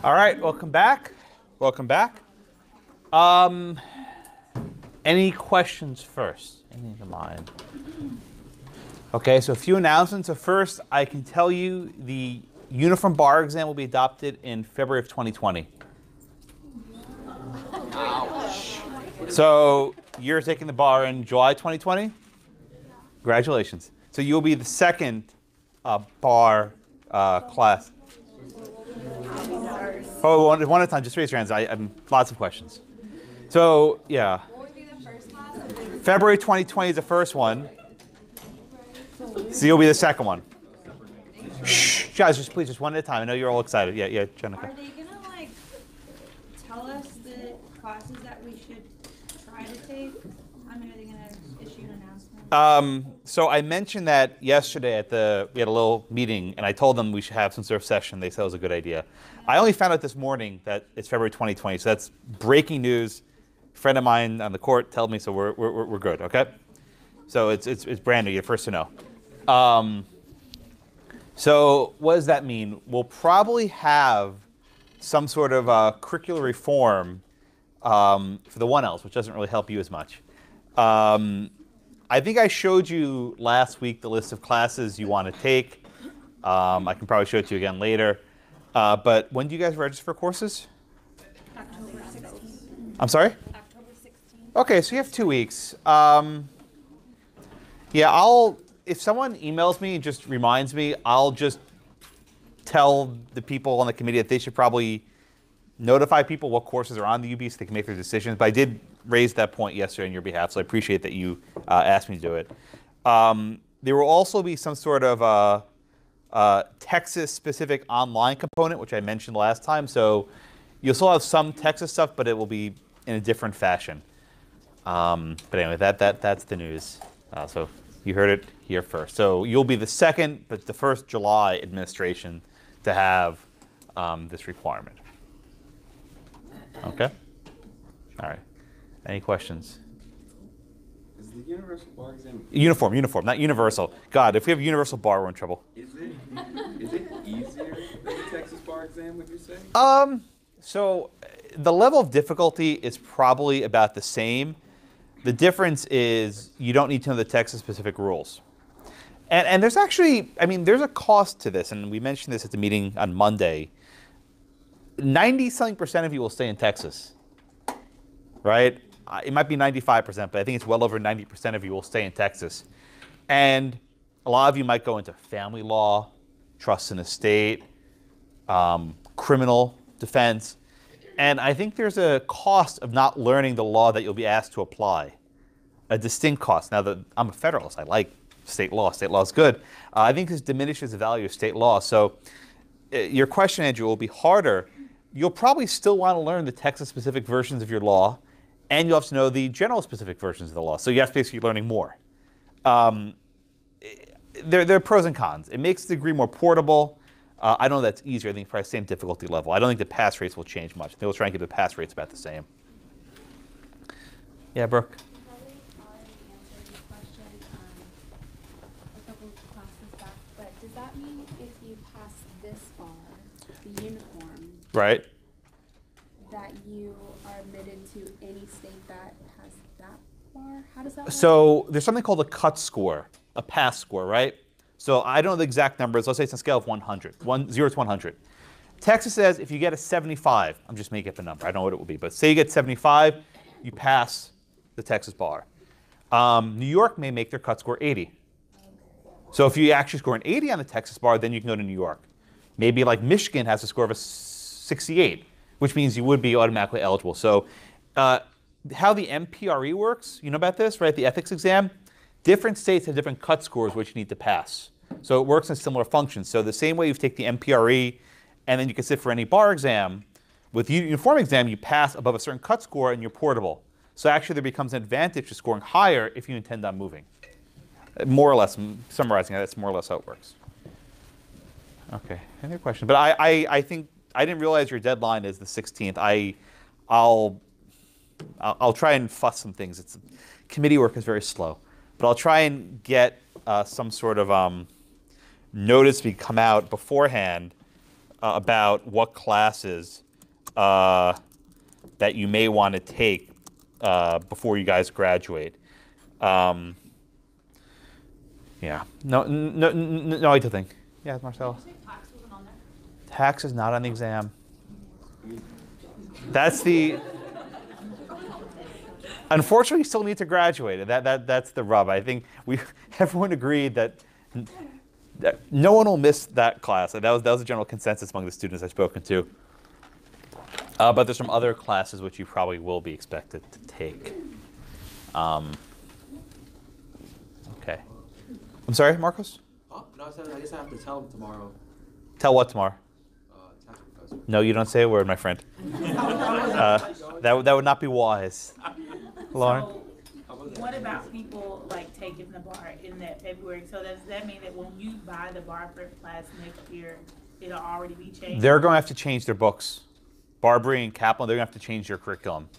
All right, welcome back. Welcome back. Any questions first? Anything in mind? Okay, so a few announcements. So first, I can tell you the uniform bar exam will be adopted in February of 2020. Ouch. So you're taking the bar in July 2020? Congratulations. So you'll be the second bar class. Oh, one at a time. Just raise your hands. I have lots of questions. So, yeah. What would be the first class? February 2020 is the first one. So you'll be the second one. Shh, guys, please, just one at a time. I know you're all excited. Yeah, Jenica. Are they gonna tell us the classes that we should try to take? I mean, are they gonna issue an announcement? So I mentioned that yesterday we had a little meeting, and I told them we should have some sort of session. They said it was a good idea. I only found out this morning that it's February 2020, so that's breaking news. A friend of mine on the court told me, so we're good. Okay, so it's brand new. You're first to know. So what does that mean? We'll probably have some sort of curricular reform for the 1Ls, which doesn't really help you as much. I think I showed you last week the list of classes you want to take. I can probably show it to you again later. But when do you guys register for courses? October 16th. I'm sorry? October 16th. Okay, so you have 2 weeks. If someone emails me and just reminds me, I'll just tell the people on the committee that they should probably notify people what courses are on the UB so they can make their decisions. But I did raise that point yesterday on your behalf, so I appreciate that you asked me to do it. There will also be some sort of Texas-specific online component, which I mentioned last time. So you'll still have some Texas stuff, but it will be in a different fashion. But anyway, that's the news. So you heard it here first. So you'll be the second, but the first July administration to have this requirement. Okay? All right. Any questions? Is the universal bar exam... Uniform, not universal. God, if we have universal bar, we're in trouble. Is it easier than the Texas bar exam, would you say? So the level of difficulty is probably about the same. The difference is you don't need to know the Texas-specific rules. And there's actually, there's a cost to this, and we mentioned this at the meeting on Monday. 90-something% of you will stay in Texas, right? It might be 95%, but I think it's well over 90% of you will stay in Texas. And a lot of you might go into family law, trust and estate, criminal defense. And I think there's a cost of not learning the law that you'll be asked to apply, a distinct cost. Now, I'm a federalist. I like state law. State law is good. I think this diminishes the value of state law. So your question, Andrew, will be harder. You'll probably still want to learn the Texas-specific versions of your law, and you'll have to know the general-specific versions of the law. So you have to basically be learning more. There are pros and cons. It makes the degree more portable. I don't know that's easier. I think probably same difficulty level. I don't think the pass rates will change much. They'll try and keep the pass rates about the same. Yeah, Brooke? Probably already answered your question a couple of classes back, but does that mean if you pass this bar, the uniform, Right. that you are admitted to any state that has that bar? How does that work? So there's something called a cut score, a pass score, right? So I don't know the exact numbers. Let's say it's on a scale of 100, 0 to 100. Texas says if you get a 75, I'm just making up a number. I don't know what it will be, but say you get 75, you pass the Texas bar. New York may make their cut score 80. So if you actually score an 80 on the Texas bar, then you can go to New York. Maybe like Michigan has a score of a 68, which means you would be automatically eligible. So how the MPRE works, you know about this, right? The ethics exam. Different states have different cut scores which you need to pass. So it works in similar functions. So the same way you take the MPRE and then you can sit for any bar exam, with the uniform exam you pass above a certain cut score and you're portable. So actually there becomes an advantage to scoring higher if you intend on moving. More or less, summarizing that's more or less how it works. Okay, any other questions? But I think, I didn't realize your deadline is the 16th. I'll try and fuss some things. Committee work is very slow, but I'll try and get some sort of notice to come out beforehand about what classes that you may want to take before you guys graduate. Yeah. No, I do think. Yeah, Marcella. Did you say tax wasn't on there? Tax is not on the exam. That's the. Unfortunately, you still need to graduate. That's the rub. I think everyone agreed that no one will miss that class. That was a general consensus among the students I've spoken to. But there's some other classes which you probably will be expected to take. Okay. I'm sorry, Marcos? Oh, no, I guess I have to tell him tomorrow. Tell what tomorrow? Tax professor. No, you don't say a word, my friend. That would not be wise. Lauren? So, what about people like taking the bar in that February? So does that mean that when you buy the bar prep class next year, it'll already be changed? They're going to have to change their books. Barbary and Kaplan, they're going to have to change their curriculum.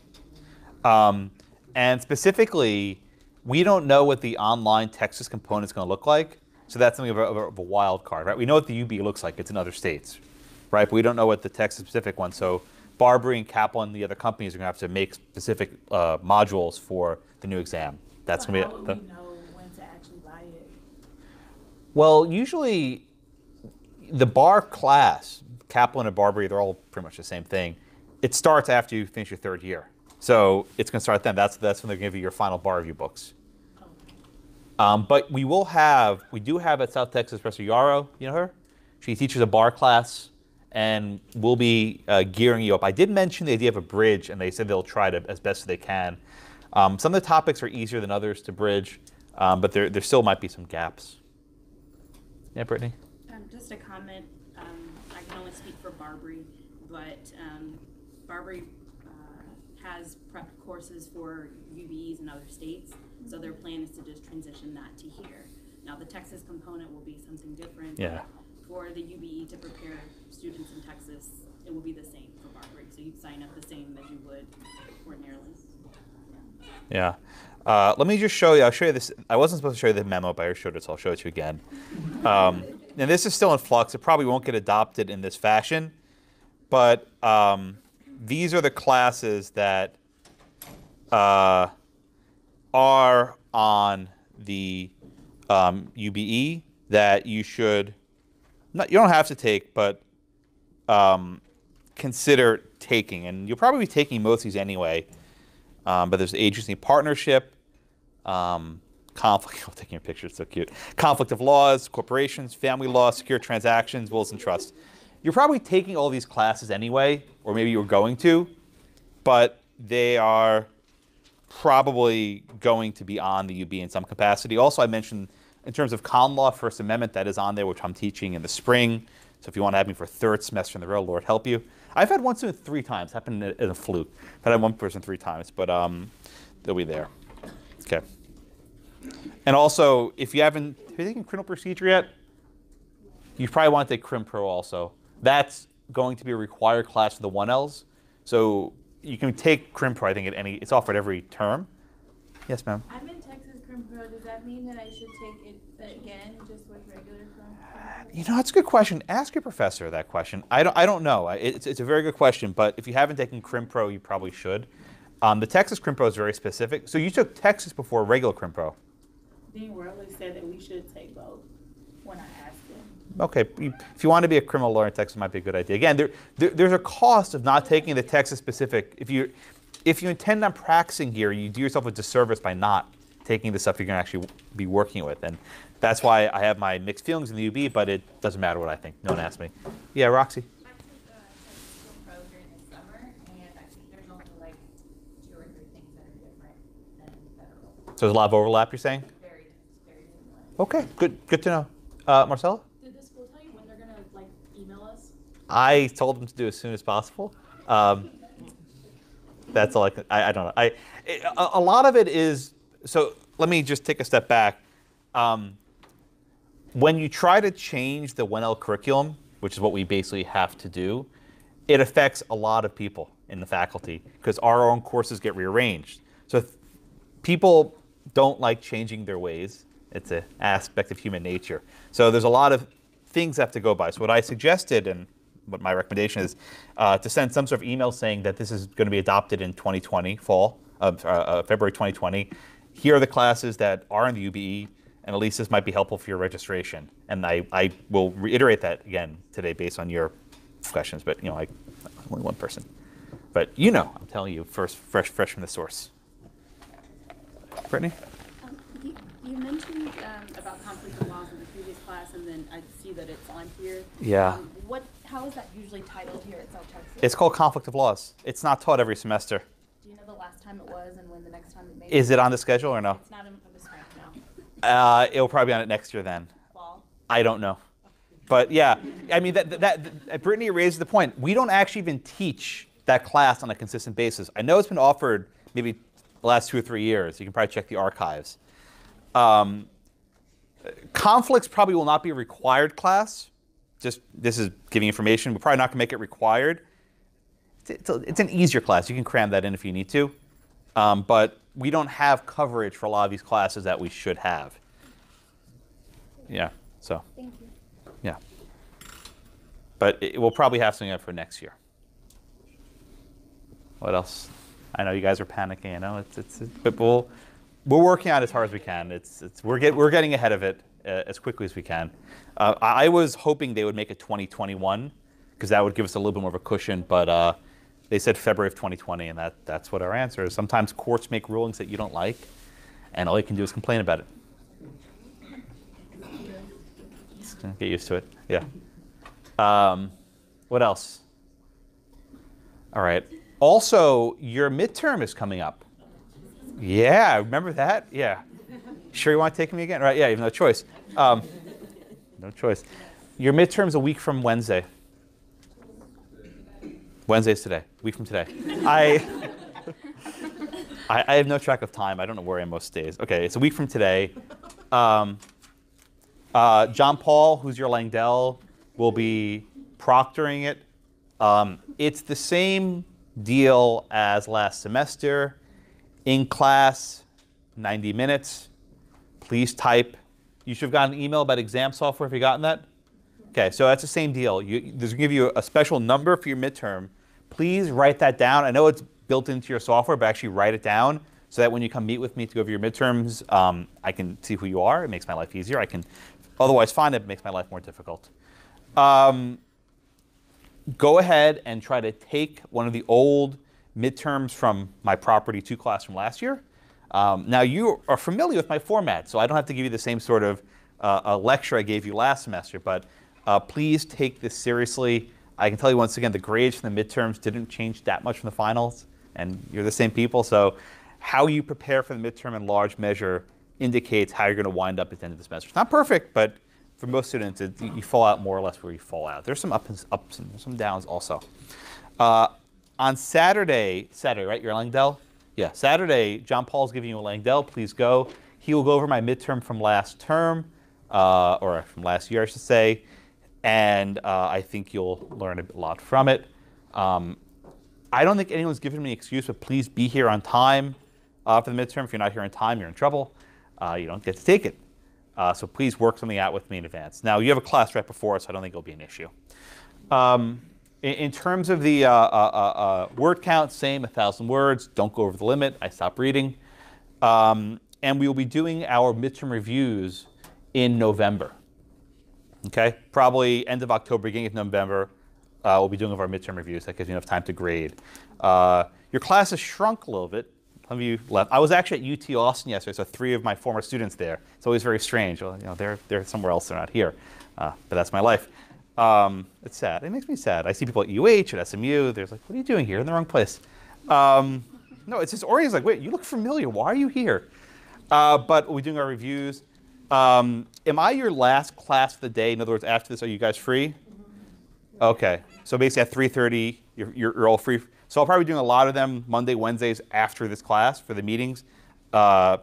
And specifically, we don't know what the online Texas component is going to look like. So that's something of a wild card, right? We know what the UB looks like. It's in other states, right? But we don't know what the Texas-specific one. So Barbary and Kaplan, the other companies, are going to have to make specific modules for the new exam. That's So going how to be. would we know when to actually buy it? Well, usually the bar class, Kaplan and Barbary, they're all pretty much the same thing. It starts after you finish your third year. So it's going to start then. That's when they're going to give you your final bar review books. But we do have at South Texas Professor Yarrow, you know her? She teaches a bar class, and we'll be gearing you up. I did mention the idea of a bridge, and they said they'll try to as best as they can. Some of the topics are easier than others to bridge, but there still might be some gaps. Yeah, Brittany? Just a comment. I can only speak for Barbary, but Barbary has prep courses for UBEs in other states, so their plan is to just transition that to here. Now, the Texas component will be something different. Yeah. For the UBE to prepare students in Texas, it will be the same for Barbary. So you'd sign up the same as you would ordinarily. Yeah. Let me just show you. I'll show you this. I wasn't supposed to show you the memo, but I showed it, so I'll show it to you again. And this is still in flux. It probably won't get adopted in this fashion, but these are the classes that are on the UBE that you should. You don't have to take, but consider taking. And you'll probably be taking most of these anyway. But there's agency partnership, conflict. Oh, taking your picture, it's so cute. Conflict of laws, corporations, family law, secure transactions, wills and trusts. You're probably taking all these classes anyway, or maybe you're going to, but they are probably going to be on the UB in some capacity. Also, I mentioned in terms of common law, First Amendment, that is on there, which I'm teaching in the spring. So if you want to have me for a third semester in the row, Lord help you. I've had one student 3 times. Happened in a fluke. I've had one person 3 times, but they'll be there. Okay. And also, if you haven't, have you taken criminal procedure yet? You probably want to take Crim Pro also. That's going to be a required class for the 1Ls. So you can take Crim Pro, I think, it's offered every term. Yes, ma'am. I'm in Texas Crim Pro. Does that mean that I should take it again, just with regular Crim Pro? You know, that's a good question. Ask your professor that question. I don't know. It's a very good question, but if you haven't taken Crim Pro, you probably should. The Texas Crim Pro is very specific. So you took Texas before regular Crim Pro. Dean Worley said that we should take both when I asked him. Okay, if you want to be a criminal lawyer in Texas, it might be a good idea. Again, there's a cost of not taking the Texas specific. If you intend on practicing here, you do yourself a disservice by not taking the stuff you're going to actually be working with. And that's why I have my mixed feelings in the UB, but it doesn't matter what I think. No one asked me. Yeah, Roxy? I took Texas Crim Pro during the summer, and I think there's only like 2 or 3 things that are different than federal. So there's a lot of overlap, you're saying? Very similar. Okay, good to know. Marcella? Did the school tell you when they're gonna like email us? I told them to do as soon as possible. That's all I don't know. A lot of it is, so let me just take a step back. When you try to change the 1L curriculum, which is what we basically have to do, it affects a lot of people. in the faculty because our own courses get rearranged. So if people don't like changing their ways. It's an aspect of human nature. So there's a lot of things that have to go by. So what I suggested and what my recommendation is to send some sort of email saying that this is going to be adopted in 2020, February 2020. Here are the classes that are in the UBE, and at least this might be helpful for your registration. And I will reiterate that again today based on your questions, but I'm only one person. But I'm telling you, fresh from the source. Brittany? You mentioned about conflict of laws in the previous class, and then I see that it's on here. Yeah. How is that usually titled here at South Texas? It's called conflict of laws. It's not taught every semester. Do you know the last time it was and when the next time it may be? Is it on the schedule or no? It's not on this right now. It'll probably be on it next year then. Fall? I don't know. But yeah, I mean, that Brittany raises the point. We don't actually even teach that class on a consistent basis. I know it's been offered maybe the last 2 or 3 years. You can probably check the archives. Conflicts probably will not be a required class. Just this is giving information. We're probably not going to make it required. It's an easier class. You can cram that in if you need to. But we don't have coverage for a lot of these classes that we should have. Yeah. So. Thank you. Yeah. But we'll probably have something up for next year. What else? I know you guys are panicking. I know but we're working on it as hard as we can. We're getting ahead of it as quickly as we can. I was hoping they would make it 2021 because that would give us a little bit more of a cushion. But they said February of 2020, and that's what our answer is. Sometimes courts make rulings that you don't like, and all you can do is complain about it. Get used to it. Yeah. What else? All right. Also, your midterm is coming up. Yeah, remember that? Yeah. Sure you want to take me again? Right, yeah, you have no choice. No choice. Your midterm's a week from Wednesday. Wednesday's today, a week from today. I have no track of time. I don't know where I am most days. Okay, it's a week from today. John Paul, who's your Langdell, will be proctoring it. It's the same deal as last semester. In class, 90 minutes. Please type. You should have gotten an email about exam software. Have you gotten that? Okay, so that's the same deal. There's going to give you a special number for your midterm. Please write that down. I know it's built into your software, but actually write it down so that when you come meet with me to go over your midterms, I can see who you are. It makes my life easier. I can otherwise find it makes my life more difficult. Go ahead and try to take one of the old midterms from my Property 2 class from last year. Now you are familiar with my format, so I don't have to give you the same sort of a lecture I gave you last semester, but please take this seriously. I can tell you once again, the grades from the midterms didn't change that much from the finals, and you're the same people, so how you prepare for the midterm in large measure indicates how you're going to wind up at the end of the semester. It's not perfect, but for most students, you fall out more or less where you fall out. There's some ups and some downs also. On Saturday, right? You're Langdell? Yeah, Saturday, John Paul's giving you a Langdell. Please go. He will go over my midterm from last term, or from last year, I should say, and I think you'll learn a lot from it. I don't think anyone's given me an excuse, but please be here on time for the midterm. If you're not here on time, you're in trouble. You don't get to take it. So please work something out with me in advance. Now, you have a class right before us, so I don't think it'll be an issue. In terms of the word count, same, 1,000 words. Don't go over the limit. I stop reading. And we will be doing our midterm reviews in November. Okay? Probably end of October, beginning of November, we'll be doing our midterm reviews. That gives you enough time to grade. Your class has shrunk a little bit. Some of you left. I was actually at UT Austin yesterday, so 3 of my former students there. It's always very strange. Well, they're somewhere else. They're not here. But that's my life. It's sad. It makes me sad. I see people at UH, at SMU. They're like, what are you doing here? You're in the wrong place. No, it's just Oregon's like, wait, you look familiar. Why are you here? But we'll be doing our reviews. Am I your last class of the day? In other words, after this, are you guys free? Okay. So basically at 3:30, you're all free. So I'll probably be doing a lot of them Monday, Wednesdays after this class for the meetings. I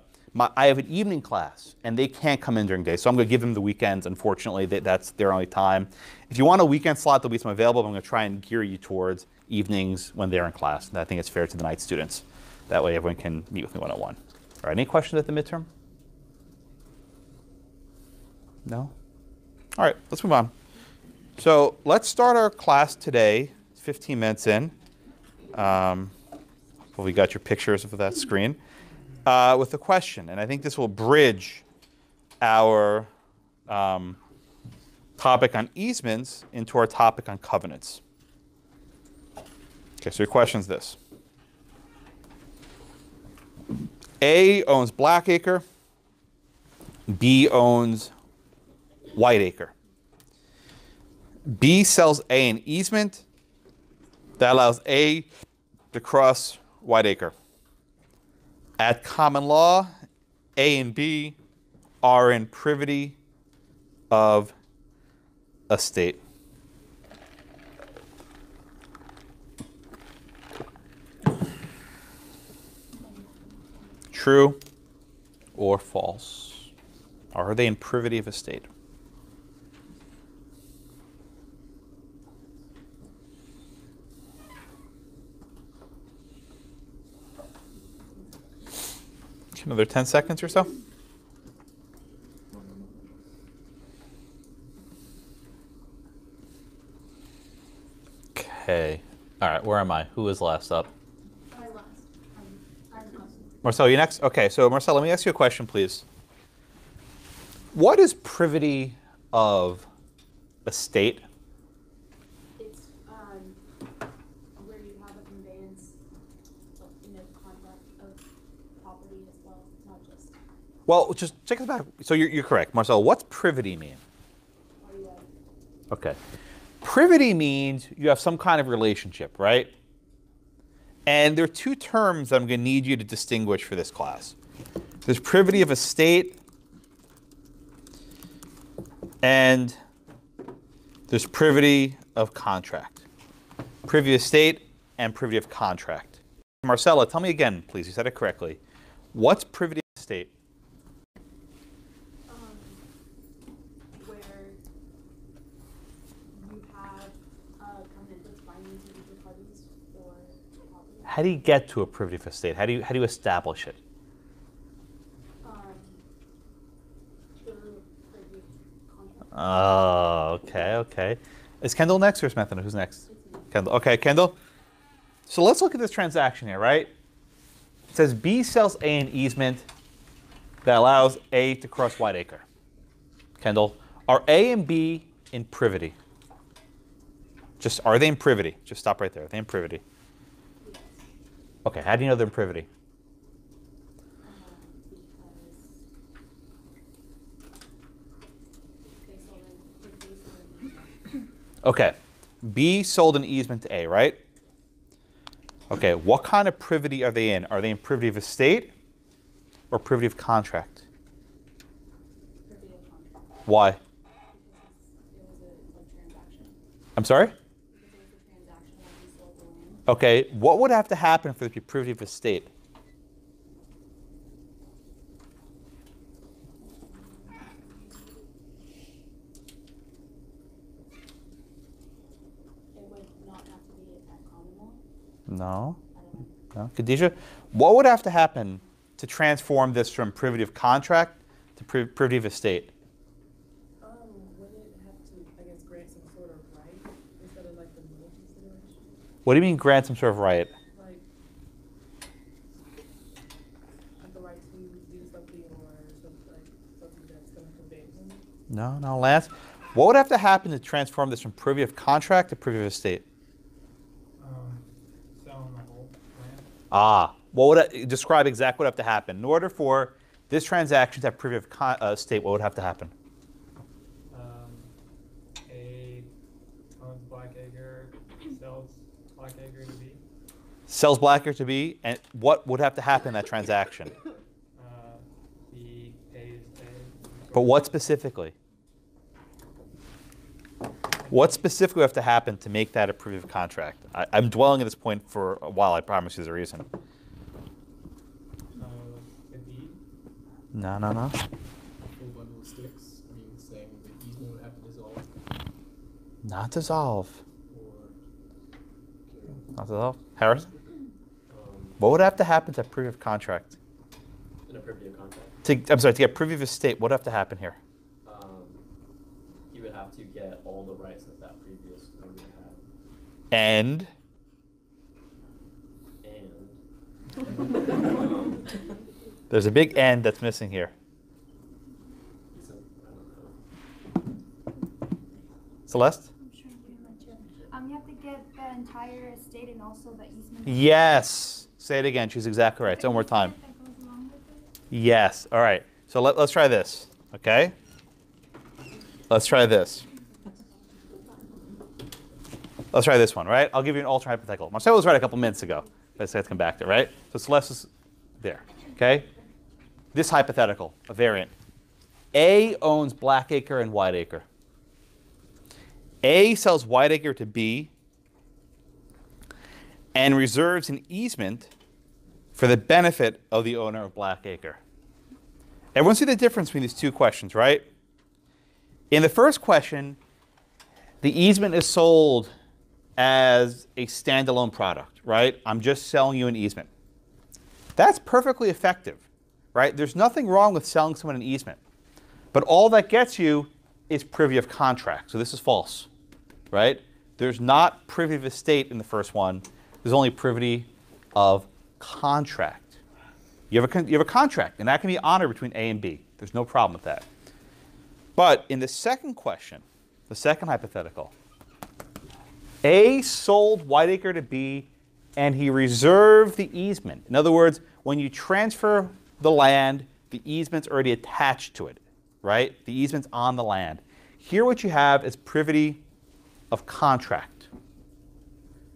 have an evening class, and they can't come in during the day. So I'm going to give them the weekends. Unfortunately, that's their only time. If you want a weekend slot, there'll be some available. But I'm going to try and gear you towards evenings when they're in class. And I think it's fair to the night students. That way everyone can meet with me one-on-one. All right, any questions at the midterm? No? All right, let's move on. So let's start our class today, 15 minutes in. Hopefully we got your pictures of that screen. With a question, and I think this will bridge our topic on easements into our topic on covenants. Okay, so your question is this. A owns Blackacre. B owns Whiteacre. B sells A an easement that allows A to cross Whiteacre. At common law, A and B are in privity of estate. True or false? Are they in privity of estate? Another 10 seconds or so. Okay. All right, where am I? Who is last up? I lost. I'm lost. Marcel, you next? Okay, so Marcel, let me ask you a question, please. What is privity of estate? It's where you have a conveyance in a contract of property as well, not just. Well, just check us back. So you're correct. Marcel, what's privity mean? Okay. Privity means you have some kind of relationship, right? And there are two terms that I'm going to need you to distinguish for this class. There's privity of estate, and there's privity of contract. Privity of estate and privity of contract. Marcella, tell me again, please. You said it correctly. What's privity of estate? Where you have a covenant that's binding to the parties for property. How do you get to a privity of estate? How do you establish it? Through privy contract. Oh, okay. Is Kendall next or is Samantha? Who's next? Kendall. Okay, Kendall. So let's look at this transaction here, right? It says B sells A an easement that allows A to cross Whiteacre. Kendall, are A and B in privity? Are they in privity? Just stop right there. Are they in privity? Okay, how do you know they're in privity? Okay, B sold an easement to A, right? Okay, what kind of privity are they in? Are they in privity of estate or privity of contract? Privy of contract. Why? Because it was a transaction. I'm sorry? Because it was a transaction when he sold the land. Okay, what would have to happen for it to be privity of estate? It would not have to be at common law. No. I don't know. No. Khadijah, what would have to happen to transform this from privity of contract to privity of estate? Would it have to, I guess, grant some sort of right instead of like the middle consideration? What do you mean grant some sort of right? Like the right to do something or something that's going to convey them? No, Lance. What would have to happen to transform this from privity of contract to privity of estate? Selling the whole land. What would describe exactly what would have to happen in order for this transaction to have privity of estate? What would have to happen? A owns Blackacre, sells Blackacre to B. Sells Blackacre to B, and what would have to happen in that transaction? B pays A. But what specifically? What specifically would have to happen to make that a privity of contract? I'm dwelling at this point for a while. I promise you there's a reason. A deed. No. Full bundle of sticks. I mean, saying the easement would have to dissolve. Not dissolve. Or Not at all. Harrison? What would have to happen to privy of contract? In a privy of contract. To get privy of estate, what would have to happen here? He would have to get all the rights that that previous owner had. And? There's a big end that's missing here. I don't know. Celeste? You have to get the entire estate and also the easement. Yes. Say it again. She's exactly right. Say it one more time. Yes. All right. So let's try this. Okay? Let's try this. Let's try this one, right? I'll give you an alternate hypothetical. Marcelo was right a couple minutes ago. Let's come back to it, right? So Celeste is there. Okay? This hypothetical, a variant. A owns Blackacre and Whiteacre. A sells Whiteacre to B and reserves an easement for the benefit of the owner of Blackacre. Everyone see the difference between these two questions, right? In the first question, the easement is sold as a standalone product, right? I'm just selling you an easement. That's perfectly effective, right? There's nothing wrong with selling someone an easement. But all that gets you is privy of contract. So this is false, right? There's not privy of estate in the first one. There's only privity of contract. You have a contract, and that can be honored between A and B. There's no problem with that. But in the second question, the second hypothetical, A sold Whiteacre to B, and he reserved the easement. In other words, when you transfer the land, the easement's already attached to it, right? The easement's on the land. Here what you have is privity of contract,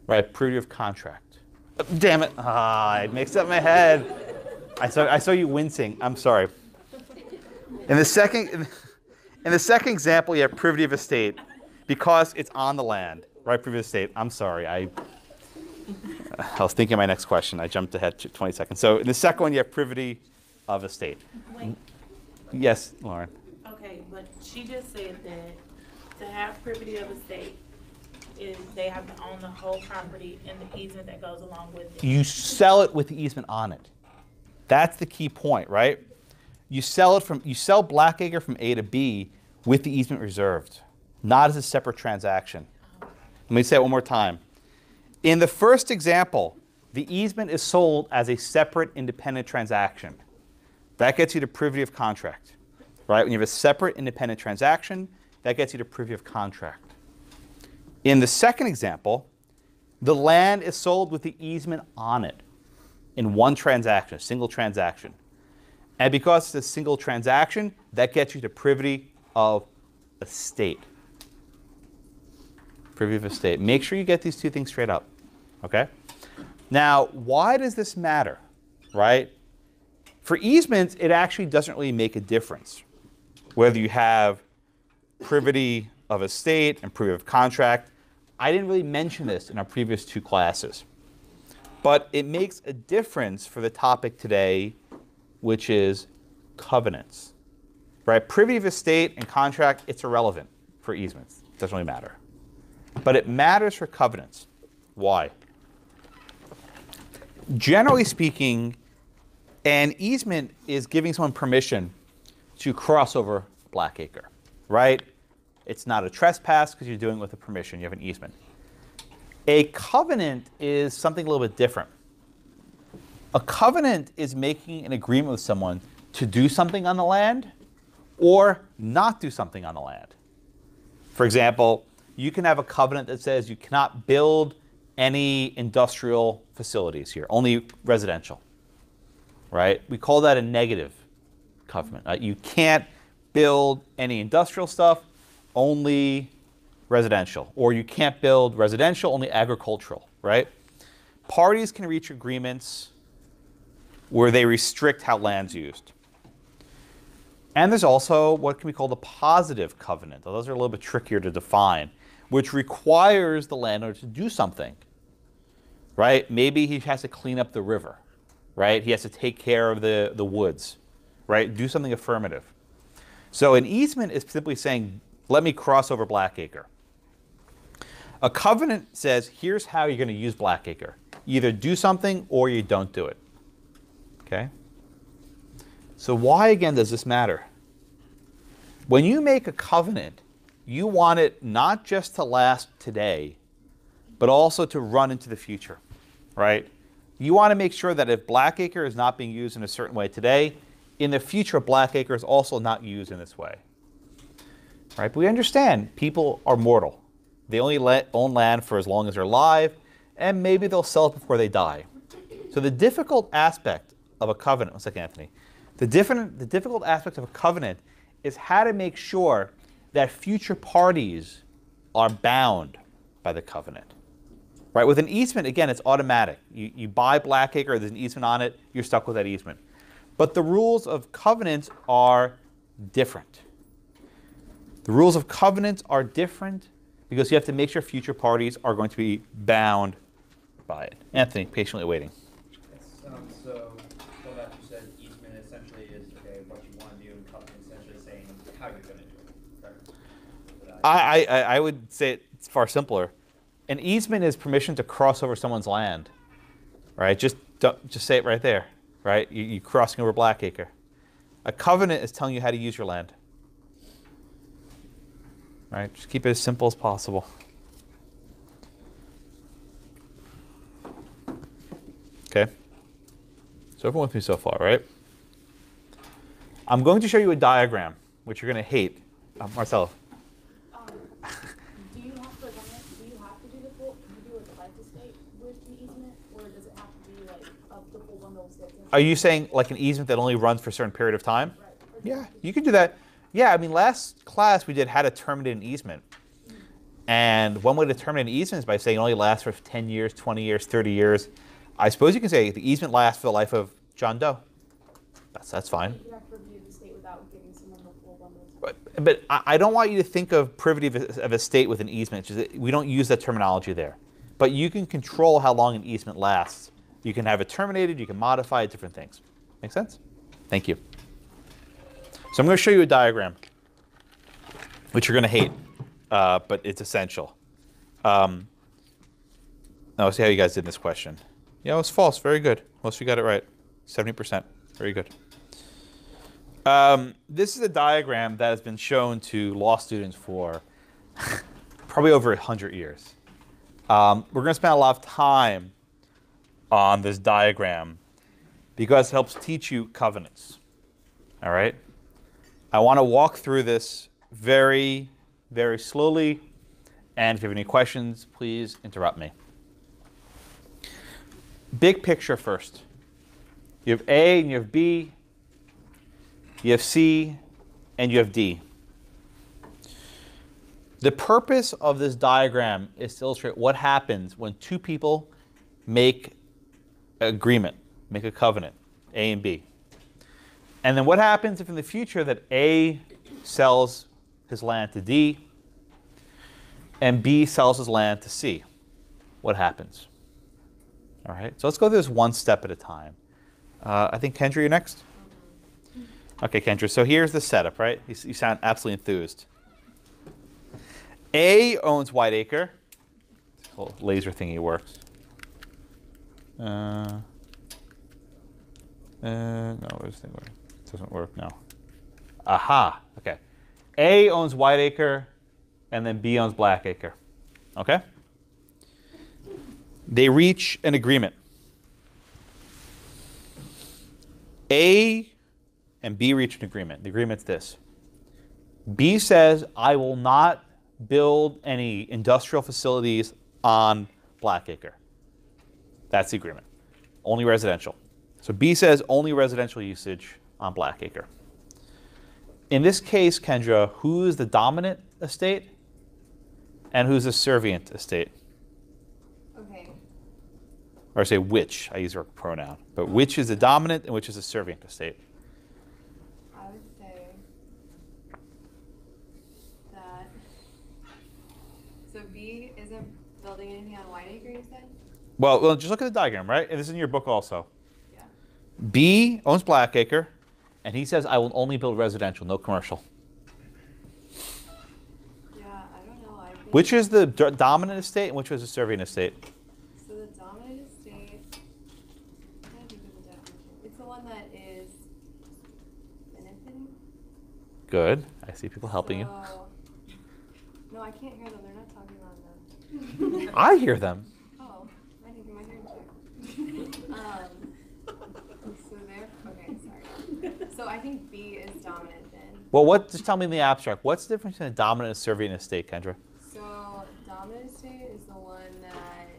right? Privity of contract. Damn it. I mixed up my head. I saw you wincing. I'm sorry. In the second example, you have privity of estate because it's on the land, right? Privity of estate. I'm sorry. I was thinking of my next question. I jumped ahead 20 seconds. So in the second one, you have privity of estate. Wait. Yes, Lauren. Okay, but she just said that to have privity of estate is they have to own the whole property and the easement that goes along with it. You sell it with the easement on it. That's the key point, right? You sell Blackacre from A to B with the easement reserved, not as a separate transaction. Let me say it one more time. In the first example, the easement is sold as a separate independent transaction. That gets you to privity of contract, right? When you have a separate independent transaction, that gets you to privity of contract. In the second example, the land is sold with the easement on it in one transaction, a single transaction. And because it's a single transaction, that gets you to privity of estate. Privity of estate. Make sure you get these two things straight up, okay? Now, why does this matter, right? For easements, it actually doesn't really make a difference whether you have privity of estate and privity of contract. I didn't really mention this in our previous two classes. But it makes a difference for the topic today, which is covenants. Right? Privity of estate and contract, it's irrelevant for easements. It doesn't really matter. But it matters for covenants. Why? Generally speaking, an easement is giving someone permission to cross over Blackacre, right? It's not a trespass because you're doing it with a permission. You have an easement. A covenant is something a little bit different. A covenant is making an agreement with someone to do something on the land or not do something on the land. For example, you can have a covenant that says you cannot build any industrial facilities here, only residential, right? We call that a negative covenant. You can't build any industrial stuff, only residential. Or you can't build residential, only agricultural, right? Parties can reach agreements where they restrict how land's used. And there's also what can be called a positive covenant. Those are a little bit trickier to define, which requires the landowner to do something, right? Maybe he has to clean up the river, right? He has to take care of the woods, right? Do something affirmative. So an easement is simply saying, let me cross over Blackacre. A covenant says, here's how you're going to use Blackacre. You either do something or you don't do it. Okay? So why, again, does this matter? When you make a covenant, you want it not just to last today, but also to run into the future, right? You want to make sure that if Blackacre is not being used in a certain way today, in the future, Blackacre is also not used in this way. Right? But we understand people are mortal. They only own land for as long as they're alive, and maybe they'll sell it before they die. So the difficult aspect of a covenant, one second, Anthony. The difficult aspect of a covenant is how to make sure that future parties are bound by the covenant. Right? With an easement, again, it's automatic. You buy Blackacre, there's an easement on it, you're stuck with that easement. But the rules of covenants are different. The rules of covenants are different because you have to make sure future parties are going to be bound by it. Anthony, patiently waiting. So, what that you said, easement essentially is what you want to do, and covenant essentially saying how you're going to do it. Correct? I would say it's far simpler. An easement is permission to cross over someone's land, right? Just say it right there, right? You're crossing over Blackacre. A covenant is telling you how to use your land. Right? Just keep it as simple as possible. Okay? So everyone with me so far, right? I'm going to show you a diagram, which you're going to hate. Marcelo. Do you have to do the full? Can you do a life estate with the easement, or does it have to be like the full bundle of states? Are you saying like an easement that only runs for a certain period of time? Right. Yeah, you can do that. Yeah, I mean, last class we did how to terminate an easement. And one way to terminate an easement is by saying it only lasts for 10 years, 20 years, 30 years. I suppose you can say the easement lasts for the life of John Doe. That's fine. You have to review the state without giving someone the full bundle. But I don't want you to think of privity of a state with an easement. We don't use that terminology there. But you can control how long an easement lasts. You can have it terminated. You can modify it, different things. Make sense? Thank you. So I'm going to show you a diagram, which you're going to hate, but it's essential. Now let's see how you guys did in this question. Yeah, it was false. Very good. Most of you got it right. 70%. Very good. This is a diagram that has been shown to law students for probably over 100 years. We're going to spend a lot of time on this diagram because it helps teach you covenants. All right? I want to walk through this very, very slowly. And if you have any questions, please interrupt me. Big picture first. You have A and you have B. You have C and you have D. The purpose of this diagram is to illustrate what happens when two people make an agreement, make a covenant, A and B. And then what happens if in the future that A sells his land to D and B sells his land to C? What happens? All right, so let's go through this one step at a time. I think Kendra, you're next. Okay, Kendra, so here's the setup, right? You sound absolutely enthused. A owns Whiteacre. This little laser thingy works. No, this thing works. It doesn't work, no. Aha, okay. A owns Whiteacre, and then B owns Blackacre. Okay? They reach an agreement. A and B reach an agreement. The agreement's this. B says, I will not build any industrial facilities on Blackacre. That's the agreement. Only residential. So B says only residential usage on Blackacre. In this case, Kendra, who is the dominant estate and who's the servient estate? Okay. Or I say which, I use a pronoun. But which is the dominant and which is the servient estate? I would say that, so B isn't building anything on Whiteacre, you said? Well, just look at the diagram, right? And this is in your book also. Yeah. B owns Blackacre, and he says, I will only build residential, no commercial. Yeah, I don't know. I Which is the dominant estate and which was the servient estate? So the dominant estate, I'm trying to think of the definition. It's the one that is benefiting. Good. I see people helping you. No, I can't hear them. They're not talking loud enough. I hear them. Oh, I think you might hear them too. So there. Okay, sorry. So I think B is dominant then. Well, just tell me in the abstract. What's the difference between a dominant and a servient estate, Kendra? So dominant estate is the one that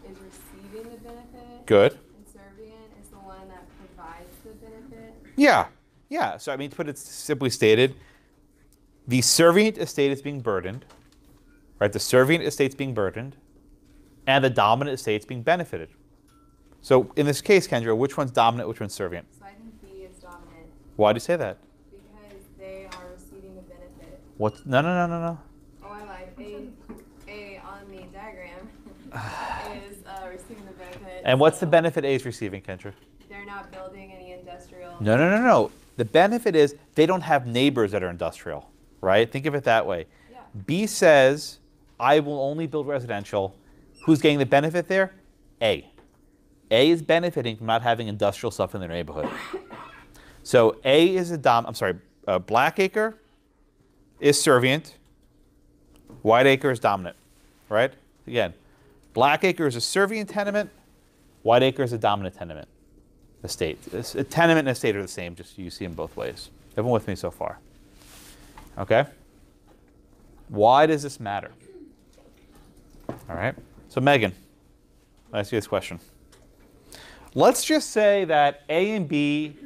is receiving the benefit. Good. And servient is the one that provides the benefit. Yeah. Yeah. So I mean, to put it simply stated, the servient estate is being burdened, right? The servient estate's being burdened, and the dominant estate's being benefited. So in this case, Kendra, which one's dominant, which one's servient? So I think B is dominant Why do you say that? because they are receiving the benefit. What? No. Oh, I lied. A on the diagram is receiving the benefit. And what's the so benefit A is receiving, Kendra? They're not building any industrial. No. The benefit is they don't have neighbors that are industrial, right? Think of it that way. Yeah. B says, I will only build residential. Who's getting the benefit there? A. A is benefiting from not having industrial stuff in their neighborhood. So A is Blackacre is servient. Whiteacre is dominant, right? Again, Blackacre is a servient tenement. Whiteacre is a dominant tenement. Estate. A tenement and estate are the same, just you see them both ways. Everyone with me so far? Okay? Why does this matter? All right. So Megan, I ask you this question. Let's just say that A and B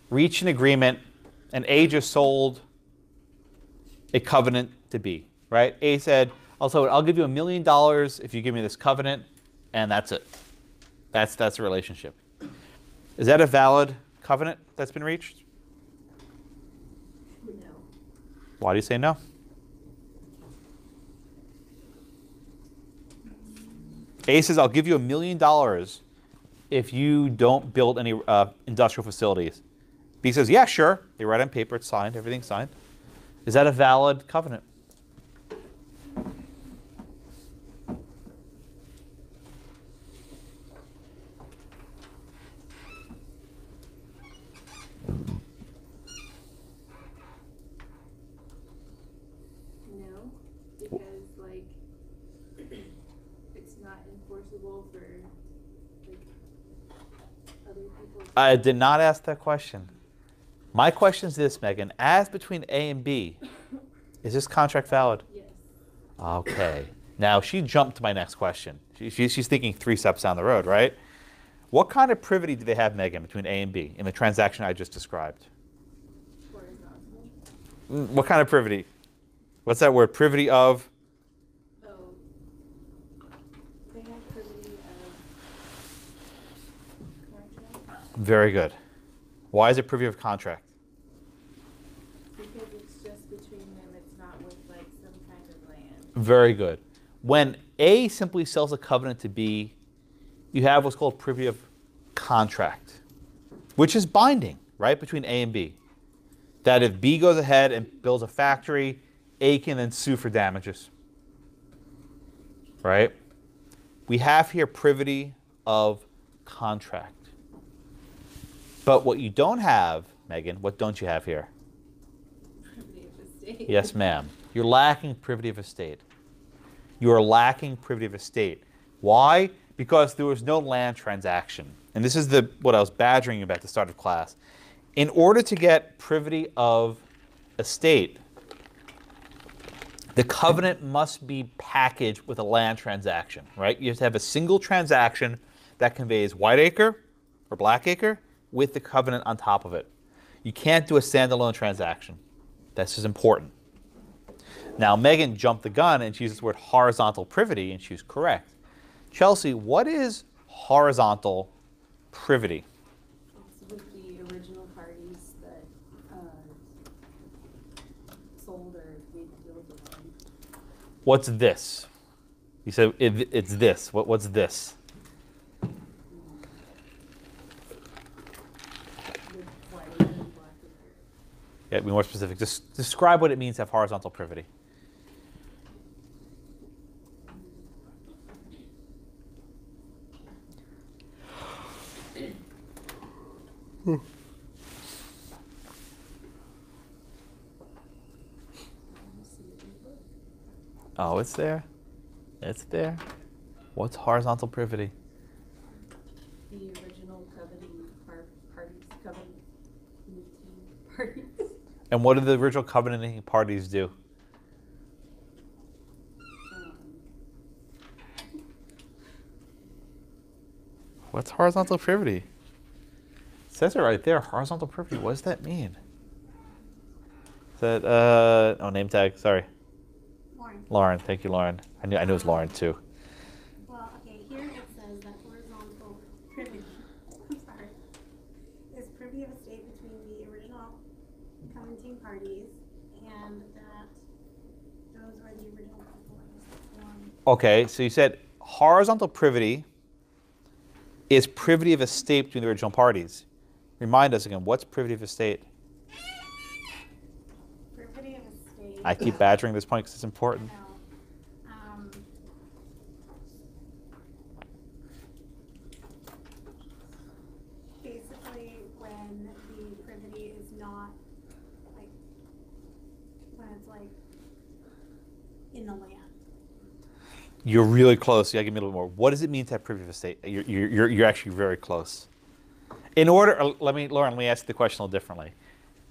reach an agreement and A just sold a covenant to B, right? A said, I'll give you $1 million if you give me this covenant, and that's it. That's the relationship. Is that a valid covenant that's been reached? No. Why do you say no? A says, I'll give you $1 million if you don't build any industrial facilities. B says, yeah, sure. They write on paper, it's signed, everything's signed. Is that a valid covenant? No, because like it's not enforceable for like other people. I did not ask that question. My question is this, Megan. As between A and B, is this contract valid? Yes. Okay. Now, she jumped to my next question. She's thinking 3 steps down the road, right? What kind of privity do they have, Megan, between A and B in the transaction I just described? Horizontal. What kind of privity? What's that word? Privity of? Oh. They have privity of contract. Very good. Why is it privity of contract? Because it's just between them, it's not with like some kind of land. Very good. When A simply sells a covenant to B, you have what's called privity of contract, which is binding, right, between A and B. That if B goes ahead and builds a factory, A can then sue for damages, right? We have here privity of contract. But what you don't have, Megan, what don't you have here? Privity of estate. Yes, ma'am. You're lacking privity of estate. You are lacking privity of estate. Why? Because there was no land transaction. And this is what I was badgering you about at the start of class. In order to get privity of estate, the covenant must be packaged with a land transaction, right? You have to have a single transaction that conveys Whiteacre or Blackacre with the covenant on top of it. You can't do a standalone transaction. This is important. Now, Megan jumped the gun and she used the word horizontal privity, and she was correct. Chelsea, what is horizontal privity? It's with the original parties that sold or made the deal with them. What's this? You said it's this. What's this? Yeah, be more specific. Just describe what it means to have horizontal privity. Oh, it's there. It's there. What's horizontal privity? The original covenanting parties, covenanting parties. And what do the original covenanting parties do? What's horizontal privity? It says it right there. Horizontal privity. What does that mean? Is that oh, name tag. Sorry. Lauren. Lauren. Thank you, Lauren. I knew it was Lauren too. Well, okay, here it says that horizontal privity, I'm sorry, is privy of estate between the original covenanting parties and that those were the original people that formed. Okay, so you said horizontal privity is privity of estate between the original parties. Remind us again, what's privity of estate? Privity of estate. I keep badgering this point because it's important. No. Basically, when the privity is not, like, when it's like in the land. You're really close. You gotta give me a little more. What does it mean to have privity of estate? You're actually very close. In order, Lauren, let me ask you the question a little differently.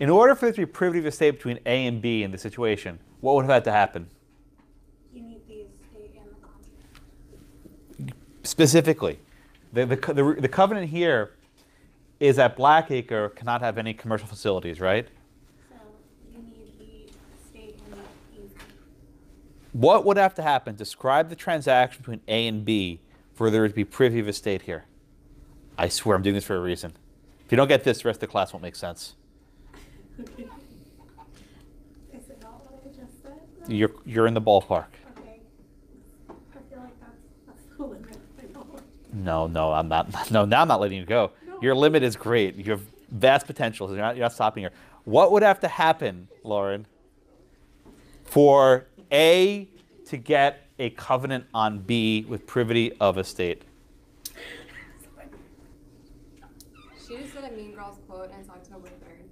In order for there to be privity of estate between A and B in the situation, what would have had to happen? You need the estate and the contract. Specifically, the covenant here is that Blackacre cannot have any commercial facilities, right? So you need the estate and the easement. What would have to happen? Describe the transaction between A and B for there to be privity of estate here. I swear I'm doing this for a reason. If you don't get this, the rest of the class won't make sense. Is it not what I just said? You're in the ballpark. Okay. I feel like that's the limit. No, I'm not. No, now I'm not letting you go. No. Your limit is great. You have vast potential. So you're not stopping here. What would have to happen, Lauren, for A to get a covenant on B with privity of estate? She just said a Mean Girls quote and it's October 3rd.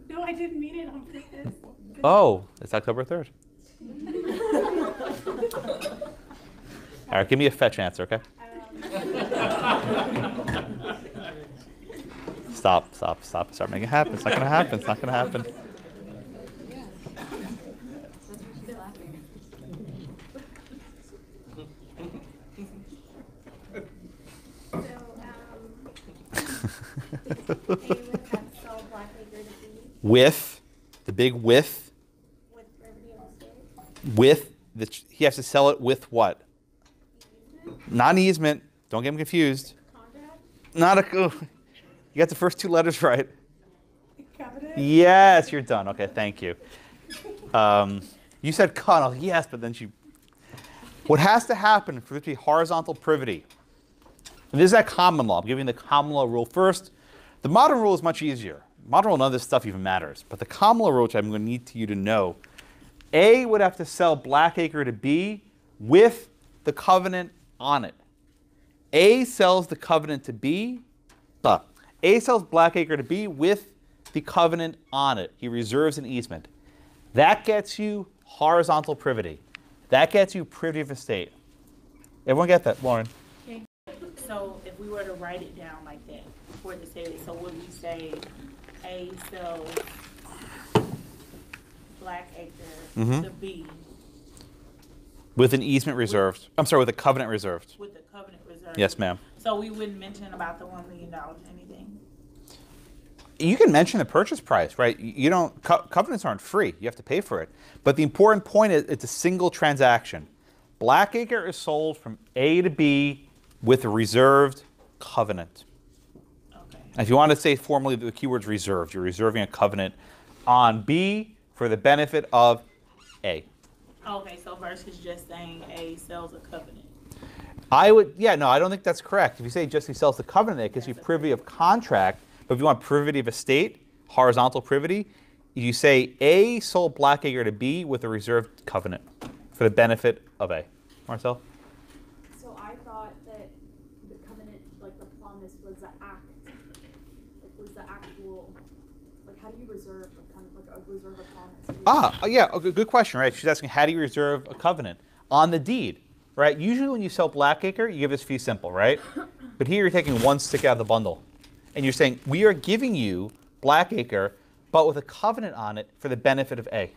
No, I didn't mean it on purpose. Oh, it's October 3rd. All right, give me a fetch answer, okay? Stop. Start making it happen. It's not going to happen. It's not going to happen. Yeah. That's why she's laughing. With the big with. With privity of estate. With he has to sell it with what? Not an easement. Don't get him confused. Contract. Not a. You got the first two letters right. Covenant. Yes, you're done. Okay, thank you. You said con. Yes, but then she. What has to happen for there to be horizontal privity? And this is that common law. I'm giving the common law rule first. The modern rule is much easier. Modern rule, none of this stuff even matters. But the common law rule, which I'm going to need you to know, A would have to sell Blackacre to B with the covenant on it. A sells the covenant to B. A sells Blackacre to B with the covenant on it. He reserves an easement. That gets you horizontal privity. That gets you privity of estate. Everyone get that, Lauren? Okay. So if we were to write it down like that, for the say, so would we say A sells Blackacre to B With an easement reserved. I'm sorry, with a covenant reserved. with the covenant reserved? Yes, ma'am. So we wouldn't mention about the $1 million or anything? You can mention the purchase price, right? You don't. Covenants aren't free. You have to pay for it. But the important point is it's a single transaction. Blackacre is sold from A to B with a reserved covenant. Okay. And if you want to say formally the keyword's reserved, you're reserving a covenant on B for the benefit of A. Okay, so versus just saying A sells a covenant. I don't think that's correct. If you say just he sells the covenant, it gives you privity of contract. But if you want privity of estate, horizontal privity, you say A sold Blackacre to B with a reserved covenant for the benefit of A. Marcel? So I thought that the covenant, like the promise, was the act, like was the actual, like how do you reserve a promise? Yeah, okay, good question, right? She's asking how do you reserve a covenant? on the deed, right? Usually when you sell Blackacre, you give this fee simple, right? But here you're taking one stick out of the bundle. And you're saying, we are giving you Blackacre, but with a covenant on it for the benefit of A.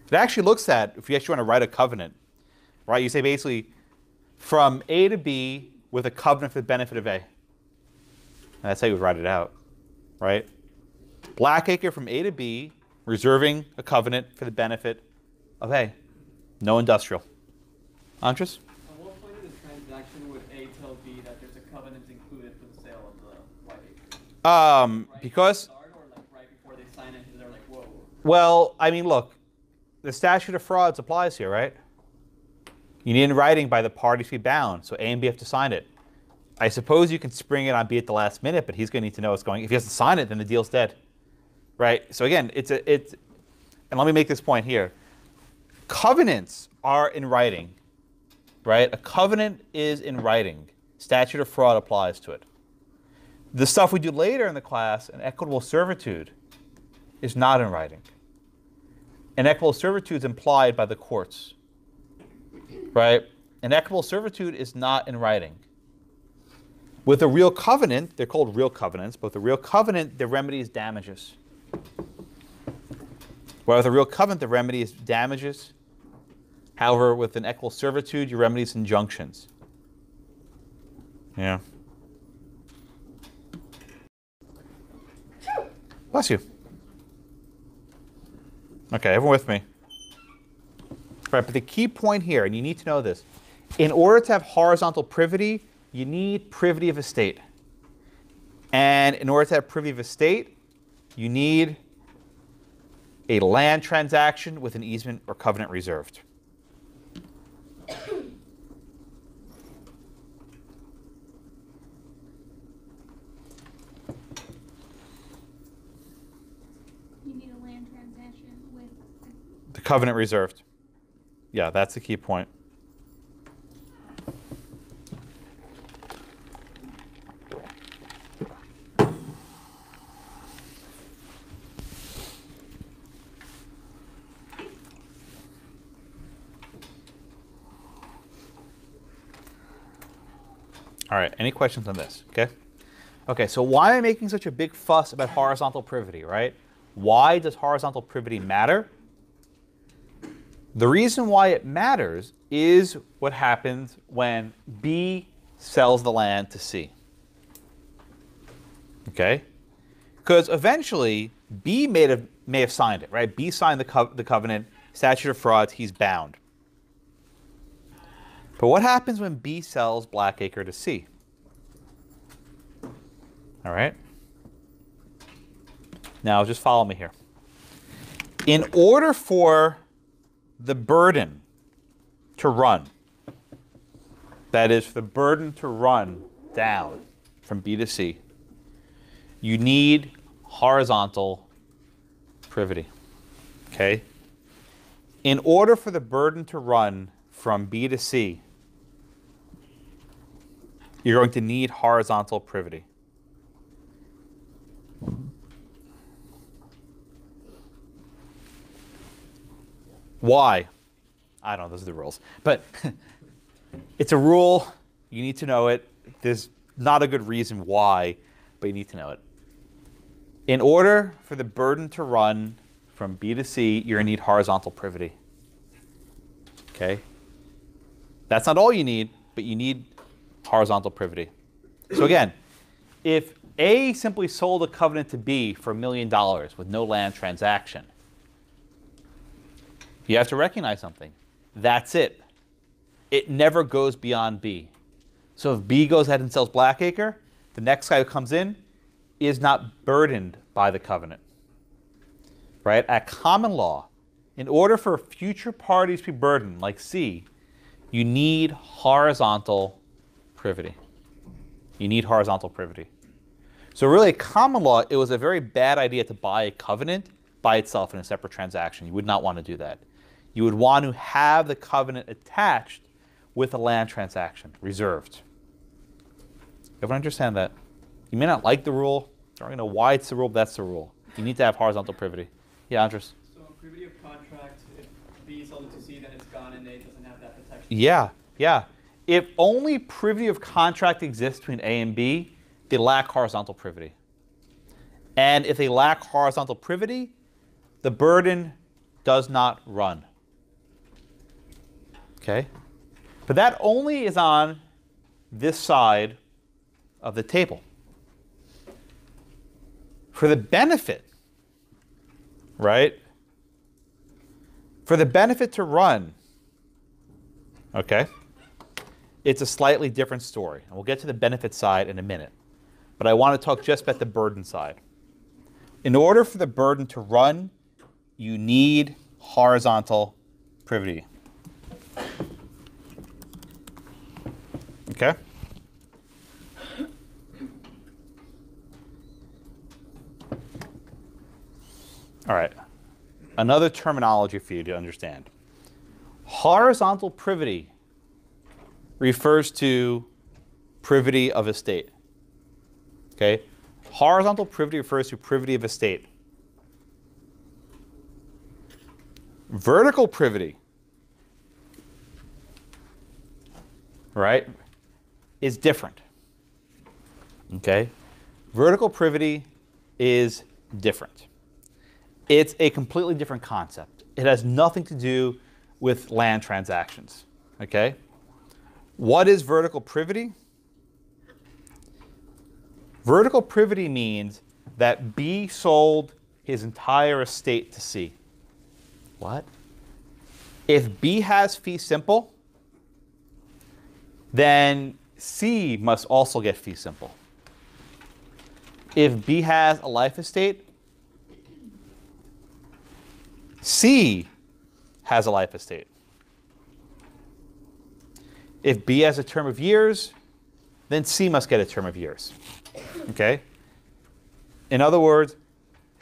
It actually looks at, if you actually want to write a covenant, right? You say basically, from A to B with a covenant for the benefit of A. And that's how you would write it out, right? Blackacre from A to B, reserving a covenant for the benefit of A. No industrial. Andres? At what point in the transaction would A tell B that there's a covenant included for the sale of the Blackacre? Right Because... Or like right before they sign it, they're like, whoa. Well, I mean, look, the statute of frauds applies here, right? You need in writing by the parties to be bound, so A and B have to sign it. I suppose you can spring it on B at the last minute, but he's going to need to know what's going on. If he doesn't sign it, then the deal's dead, right? So again, and let me make this point here. Covenants are in writing, right? A covenant is in writing. Statute of fraud applies to it. The stuff we do later in the class, an equitable servitude, is not in writing. An equitable servitude is implied by the courts, right? An equitable servitude is not in writing. With a real covenant, they're called real covenants, but with a real covenant, the remedy is damages. Where with a real covenant, the remedy is damages. However, with an equitable servitude, your remedy is injunctions. Yeah. Bless you. Okay, everyone with me? Right, but the key point here, and you need to know this, in order to have horizontal privity, you need privity of estate. And in order to have privity of estate, you need a land transaction with an easement or covenant reserved. You need a land transaction with The covenant reserved. Yeah, that's the key point. All right, any questions on this? Okay. Okay, so why am I making such a big fuss about horizontal privity, right? Why does horizontal privity matter? The reason why it matters is what happens when B sells the land to C. Okay? Because eventually, B may have signed it, right? B signed the covenant, statute of frauds, he's bound. But what happens when B sells Blackacre to C? All right? Now, just follow me here. In order for the burden to run, that is, for the burden to run down from B to C, you need horizontal privity. Okay? In order for the burden to run from B to C, you're going to need horizontal privity. Why? I don't know, those are the rules. But it's a rule, you need to know it. There's not a good reason why, but you need to know it. In order for the burden to run from B to C, you're going to need horizontal privity. Okay? That's not all you need, but you need horizontal privity. So again, if A simply sold a covenant to B for $1 million with no land transaction, you have to recognize something. That's it. It never goes beyond B. So if B goes ahead and sells Blackacre, the next guy who comes in is not burdened by the covenant. Right? At common law, in order for future parties to be burdened, like C, you need horizontal privity. You need horizontal privity. So really, at common law, it was a very bad idea to buy a covenant by itself in a separate transaction. You would not want to do that. You would want to have the covenant attached with a land transaction, reserved. Everyone understand that? You may not like the rule. You don't know why it's the rule, but that's the rule. You need to have horizontal privity. Yeah, Andres? So privity of contract, if B sold it to C, then it's gone and A doesn't have that protection. Yeah, yeah. If only privity of contract exists between A and B, they lack horizontal privity. And if they lack horizontal privity, the burden does not run. Okay? But that only is on this side of the table. For the benefit, right? For the benefit to run, okay, it's a slightly different story. And we'll get to the benefit side in a minute. But I want to talk just about the burden side. In order for the burden to run, you need horizontal privity. Okay? All right. Another terminology for you to understand. Horizontal privity refers to privity of estate. Okay? Horizontal privity refers to privity of estate. Vertical privity, right, is different. Okay? Vertical privity is different. It's a completely different concept. It has nothing to do with land transactions. Okay? What is vertical privity? Vertical privity means that B sold his entire estate to C. What? If B has fee simple, then C must also get fee simple. If B has a life estate, C has a life estate. If B has a term of years, then C must get a term of years. Okay? In other words,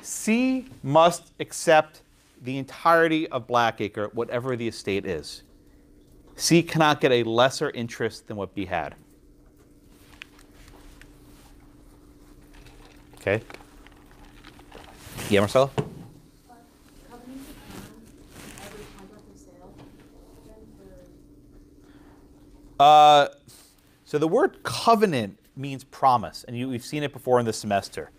C must accept the entirety of Blackacre, whatever the estate is. C cannot get a lesser interest than what B had. Okay? Yeah, Marcella? So the word covenant means promise, and we've seen it before in this semester.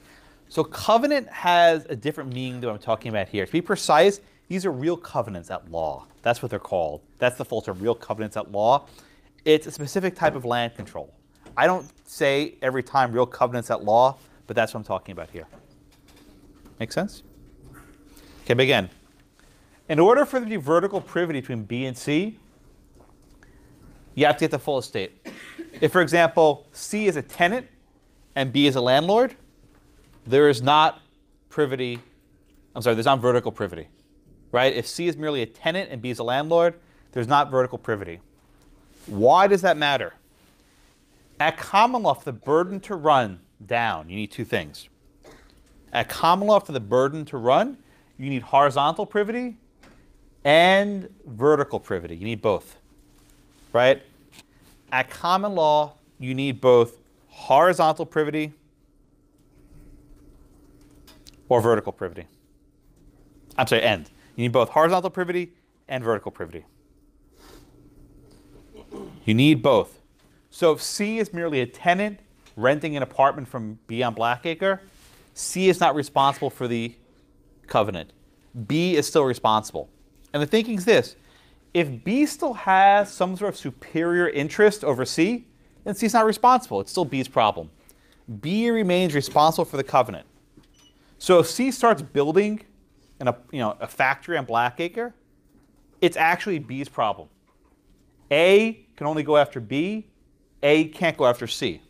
So covenant has a different meaning than what I'm talking about here. To be precise, these are real covenants at law. That's what they're called. That's the full term, real covenants at law. It's a specific type of land control. I don't say every time real covenants at law, but that's what I'm talking about here. Make sense? Okay, but again, in order for there to be vertical privity between B and C, you have to get the full estate. If, for example, C is a tenant and B is a landlord, there is not privity, there's not vertical privity, right? If C is merely a tenant and B is a landlord, there's not vertical privity. Why does that matter? At common law, for the burden to run down, you need two things. At common law, for the burden to run, you need horizontal privity and vertical privity. You need both, right? At common law, you need both horizontal privity or vertical privity. I'm sorry, and. You need both horizontal privity and vertical privity. You need both. So if C is merely a tenant renting an apartment from B on Blackacre, C is not responsible for the covenant. B is still responsible. And the thinking is this. If B still has some sort of superior interest over C, then C is not responsible. It's still B's problem. B remains responsible for the covenant. So if C starts building a factory on Blackacre, it's actually B's problem. A can only go after B. A can't go after C.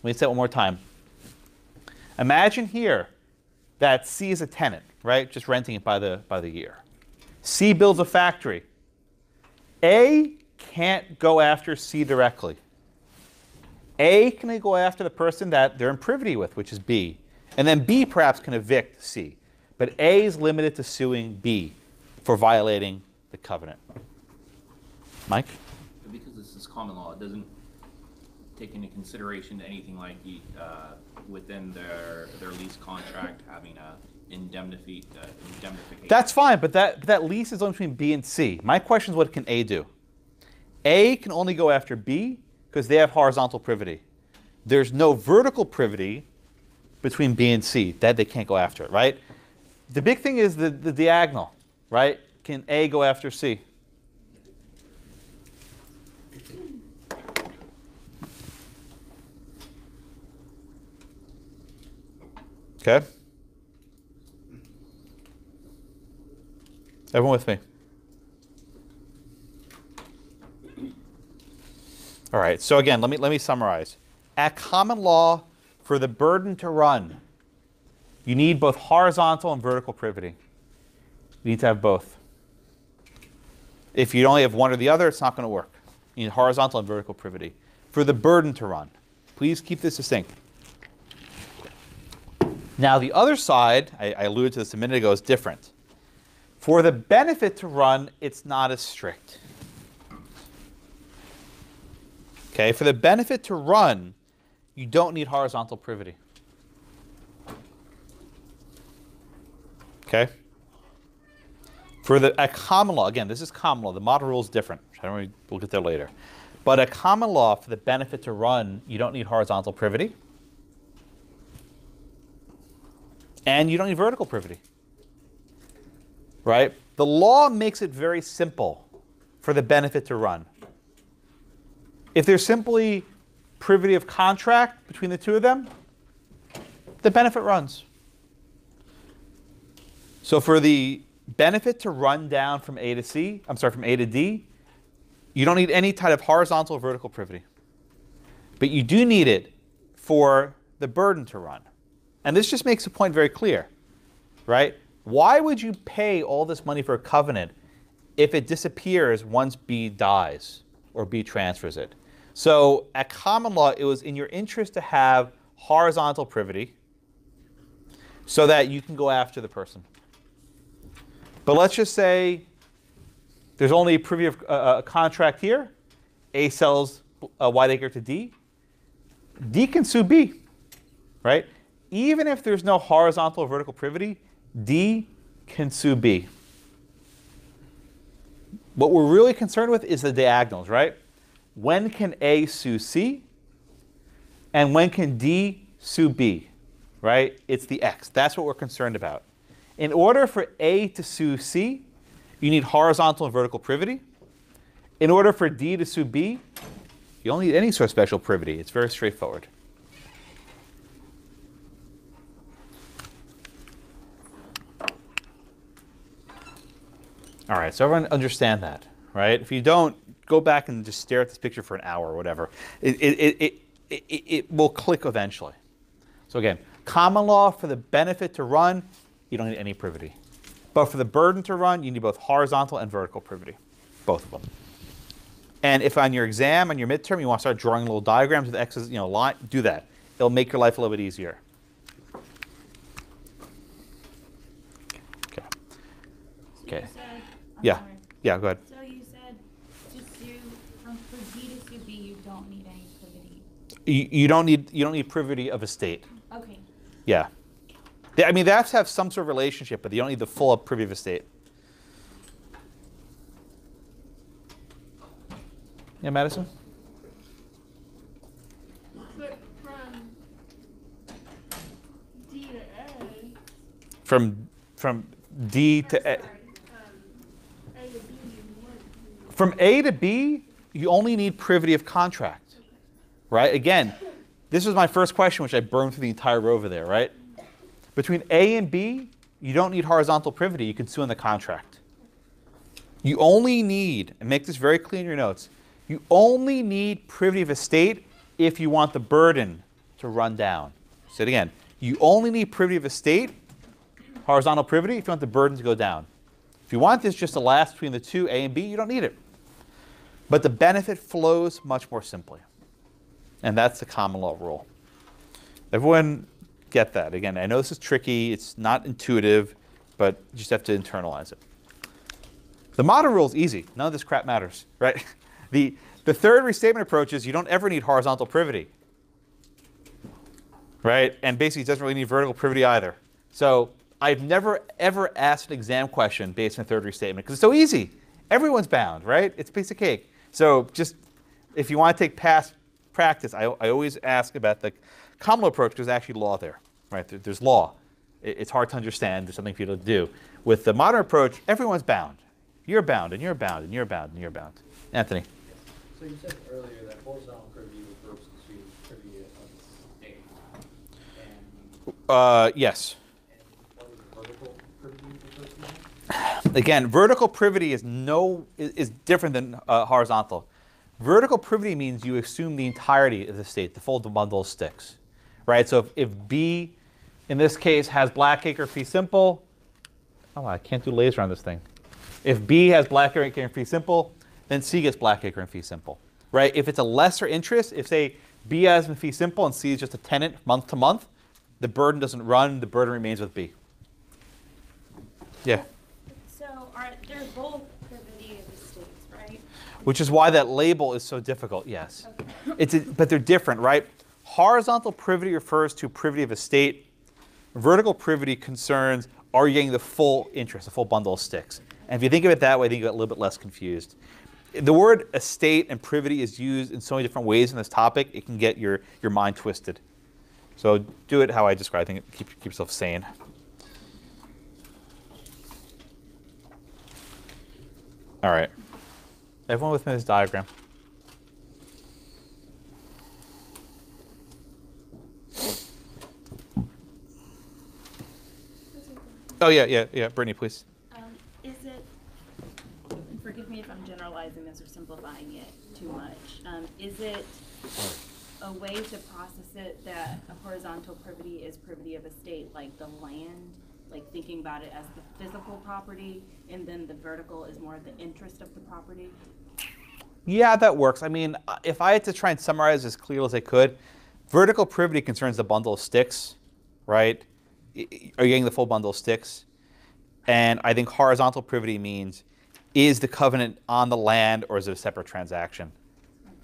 Let me say it one more time. Imagine here that C is a tenant, right? Just renting it by the year. C builds a factory. A can't go after C directly. A can go after the person that they're in privity with, which is B. And then B perhaps can evict C. But A is limited to suing B for violating the covenant. Mike? Because this is common law, it doesn't take into consideration anything like within their lease contract having indemnification. That's fine, but that lease is only between B and C. My question is, what can A do? A can only go after B because they have horizontal privity. There's no vertical privity between B and C. That they can't go after it, right? The big thing is the diagonal, right? Can A go after C? Okay. Everyone with me? All right. So again, let me summarize. At common law, for the burden to run, you need both horizontal and vertical privity. You need to have both. If you only have one or the other, it's not going to work. You need horizontal and vertical privity for the burden to run. Please keep this distinct. Now the other side, I alluded to this a minute ago, is different. For the benefit to run, it's not as strict. Okay, for the benefit to run, you don't need horizontal privity. Okay? At common law, again, this is common law. The model rule is different. We'll get there later. But at common law, for the benefit to run, you don't need horizontal privity. And you don't need vertical privity. Right? The law makes it very simple for the benefit to run. If there's simply privity of contract between the two of them, the benefit runs. So for the benefit to run down from A to C, from A to D, you don't need any type of horizontal or vertical privity. But you do need it for the burden to run. And this just makes the point very clear, right? Why would you pay all this money for a covenant if it disappears once B dies or B transfers it? So at common law, it was in your interest to have horizontal privity so that you can go after the person. But let's just say there's only a privy of a contract here. A sells a white acre to D. D can sue B, right? Even if there's no horizontal or vertical privity, D can sue B. What we're really concerned with is the diagonals, right? When can A sue C? And when can D sue B, right? It's the X. That's what we're concerned about. In order for A to sue C, you need horizontal and vertical privity. In order for D to sue B, you don't need any sort of special privity. It's very straightforward. All right, so everyone understand that, right? If you don't, go back and just stare at this picture for an hour or whatever. It will click eventually. So again, common law, for the benefit to run, you don't need any privity. But for the burden to run, you need both horizontal and vertical privity, both of them. And if on your exam, on your midterm, you want to start drawing little diagrams with X's, line, do that. It'll make your life a little bit easier. Okay. Yeah. Yeah, go ahead. So you said for D to sue B, you don't need any privity. You don't need privity of estate. Okay. Yeah. I mean, they have to have some sort of relationship, but you don't need the full privy of estate. Yeah, Madison? But from D to A. From D to A. A to B. From A to B, you only need privity of contract, right? Again, this was my first question, which I burned through the entire row over there, right? Between A and B, you don't need horizontal privity. You can sue in the contract. You only need, and make this very clear in your notes, you only need privity of estate if you want the burden to run down. Say it again. You only need privity of estate, horizontal privity, if you want the burden to go down. If you want this just to last between the two, A and B, you don't need it. But the benefit flows much more simply. And that's the common law rule. Everyone get that. Again, I know this is tricky. It's not intuitive, but you just have to internalize it. The modern rule is easy. None of this crap matters, right? The third restatement approach is you don't ever need horizontal privity, right? And basically, it doesn't really need vertical privity either. So I've never ever asked an exam question based on a third restatement because it's so easy. Everyone's bound, right? It's a piece of cake. So just if you want to take past practice, I always ask about the common law approach because there's actually law there, right? There's law. It's hard to understand. There's something for you to do. With the modern approach, everyone's bound. You're bound, and you're bound, and you're bound, and you're bound. Anthony. So you said earlier that horizontal privity refers to privity of the state. Yes. And what is vertical privity refer to? Again, vertical privity is different than horizontal. Vertical privity means you assume the entirety of the state, the full bundle of sticks, right? So if B, in this case, has Blackacre fee simple, oh, I can't do laser on this thing. If B has Blackacre and fee simple, then C gets Blackacre and fee simple, right? If it's a lesser interest, if say B has fee simple and C is just a tenant month to month, the burden doesn't run, the burden remains with B. Yeah. So they're both privity of the states, right? Which is why that label is so difficult, yes. Okay. But they're different, right? Horizontal privity refers to privity of a state. Vertical privity concerns, are you getting the full interest, the full bundle of sticks? And if you think of it that way, I think you get a little bit less confused. The word estate and privity is used in so many different ways in this topic, it can get your mind twisted. So do it how I describe. I think it keep yourself sane. All right. Everyone with me this diagram. Oh, yeah. Brittany, please. Is it, and forgive me if I'm generalizing this or simplifying it too much, is it a way to process it that a horizontal privity is privity of a state, like the land, like thinking about it as the physical property, and then the vertical is more the interest of the property? Yeah, that works. I mean, if I had to try and summarize as clearly as I could, vertical privity concerns the bundle of sticks, right? Are you getting the full bundle of sticks? And I think horizontal privity means, is the covenant on the land or is it a separate transaction?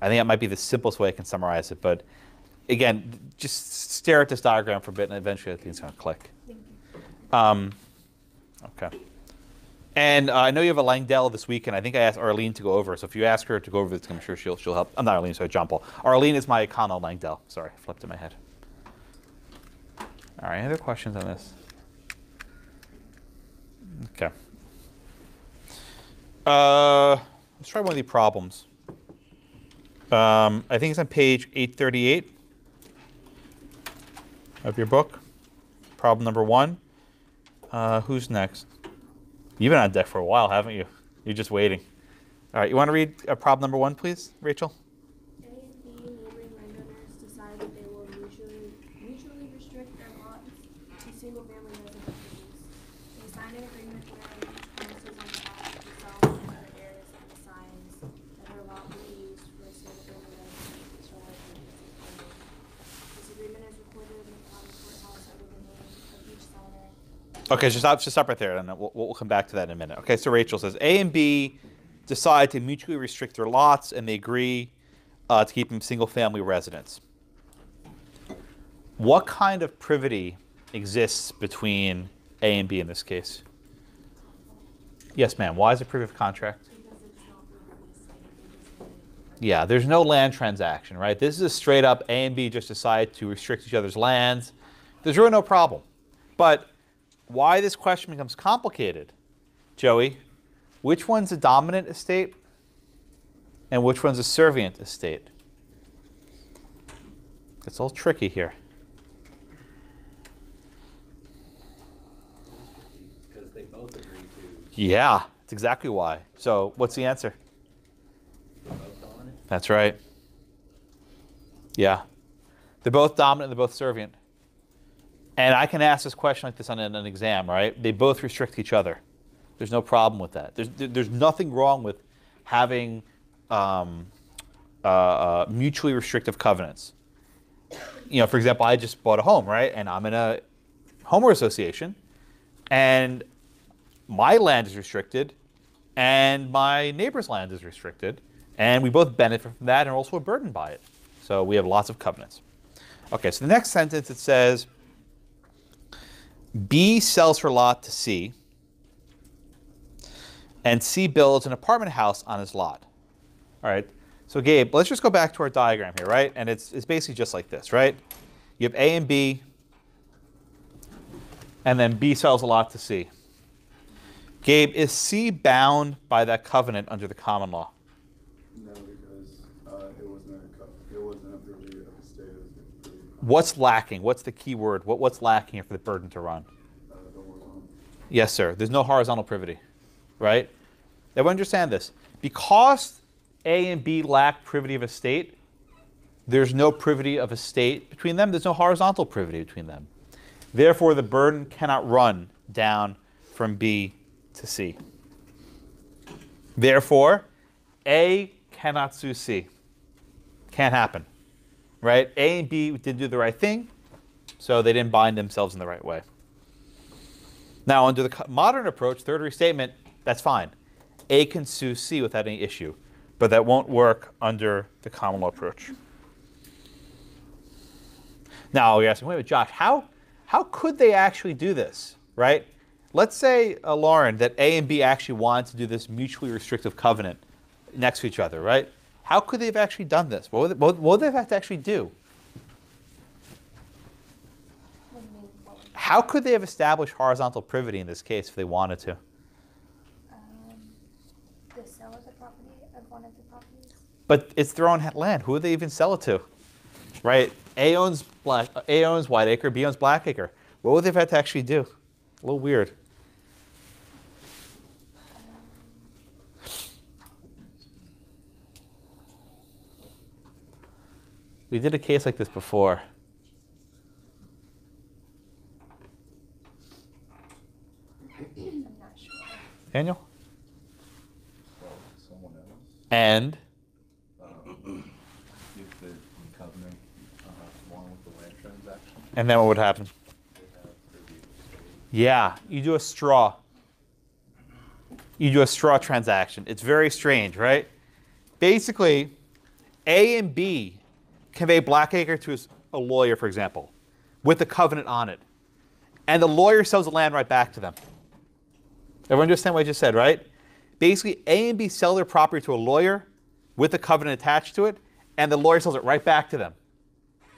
I think that might be the simplest way I can summarize it. But again, just stare at this diagram for a bit and eventually I think it's going to click. Okay. And I know you have a Langdell this weekend. I think I asked Arlene to go over. So if you ask her to go over this, I'm sure she'll help. I'm not Arlene, sorry, John Paul. Arlene is my Econo Langdell. Sorry, flipped in my head. All right, any other questions on this? Okay. Let's try one of the problems. I think it's on page 838 of your book. Problem number 1. Who's next? You've been on deck for a while, haven't you? You're just waiting. All right, you want to read problem number 1, please, Rachel? A and B neighboring landowners decide that they will mutually restrict their lots to single-family residences. They sign an agreement where each promises on behalf of themselves and their heirs and assigns that their lot will be used for a single-family residence shall have been executed. This agreement is recorded in the county courthouse under the name of each signer. Okay, just stop right there, and we'll come back to that in a minute. Okay, so Rachel says A and B decide to mutually restrict their lots, and they agree to keep them single-family residents. What kind of privity exists between A and B in this case? Yes, ma'am. Why is it privity of contract? Yeah, there's no land transaction, right? This is a straight up A and B just decide to restrict each other's lands. There's really no problem. But why this question becomes complicated, Joey, which one's a dominant estate and which one's a servient estate? It's a little tricky here. Because they both agree to. Yeah, that's exactly why. So what's the answer? That's right. Yeah. They're both dominant, they're both servient. And I can ask this question like this on an exam, right? They both restrict each other. There's no problem with that. There's nothing wrong with having mutually restrictive covenants. You know, for example, I just bought a home, right? And I'm in a homeowner association, and my land is restricted, and my neighbor's land is restricted, and we both benefit from that and are also burdened by it. So we have lots of covenants. Okay, so the next sentence, it says, B sells her lot to C, and C builds an apartment house on his lot. All right. So Gabe, let's just go back to our diagram here, right? And it's basically just like this, right? You have A and B, and then B sells a lot to C. Gabe, is C bound by that covenant under the common law? No, because it wasn't a privity of the state. What's lacking? What's the key word? What's lacking here for the burden to run? The horizontal. Yes, sir. There's no horizontal privity, right? Everyone understand this. Because A and B lack privity of estate, there's no privity of estate between them. There's no horizontal privity between them. Therefore, the burden cannot run down from B to C. Therefore, A cannot sue C. Can't happen, right? A and B didn't do the right thing, so they didn't bind themselves in the right way. Now, under the modern approach, third restatement, that's fine. A can sue C without any issue, but that won't work under the common law approach. Now, you're asking, wait a minute, Josh, how could they actually do this, right? Let's say, Lauren, that A and B actually wanted to do this mutually restrictive covenant next to each other, right? How could they have actually done this? What would they have to actually do? How could they have established horizontal privity in this case if they wanted to? The sale of the property of one of the properties. But it's their own land. Who would they even sell it to? Right? A owns Whiteacre, B owns Blackacre. What would they have had to actually do? A little weird. We did a case like this before. I'm not sure. Daniel? Someone else. And? If the covenant along with the land transaction. And then what would happen? Yeah, you do a straw. You do a straw transaction. It's very strange, right? Basically, A and B convey Blackacre to a lawyer, for example, with the covenant on it. And the lawyer sells the land right back to them. Everyone understand what I just said, right? Basically, A and B sell their property to a lawyer with the covenant attached to it, and the lawyer sells it right back to them.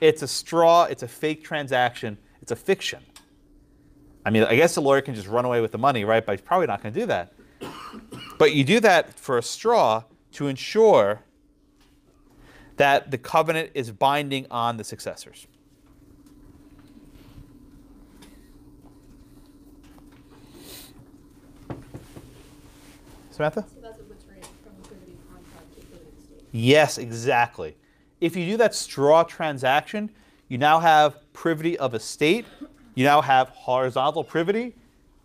It's a straw. It's a fake transaction. It's a fiction. I mean, I guess the lawyer can just run away with the money, right? But he's probably not going to do that. But you do that for a straw to ensure that the covenant is binding on the successors. Samantha? So that's a return from the privity contract to privity state. Yes, exactly. If you do that straw transaction, you now have privity of estate. You now have horizontal privity.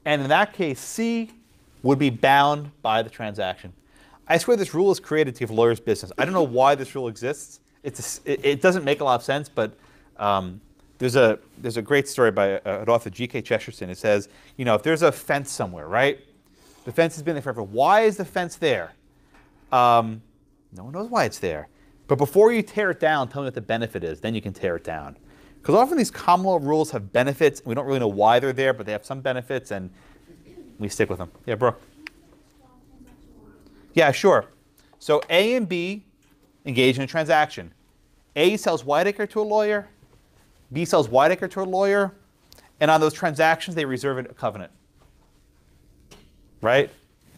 And in that case, C would be bound by the transaction. I swear this rule is created to give lawyers business. I don't know why this rule exists. It doesn't make a lot of sense, but there's a great story by an author, G.K. Chesterton. It says, you know, if there's a fence somewhere, right? The fence has been there forever. Why is the fence there? No one knows why it's there. But before you tear it down, tell me what the benefit is. Then you can tear it down. Because often these common law rules have benefits. We don't really know why they're there, but they have some benefits, and we stick with them. Yeah, Brooke? Yeah, sure. So A and B engage in a transaction. A sells Whiteacre to a lawyer. B sells Whiteacre to a lawyer. And on those transactions, they reserve a covenant. Right?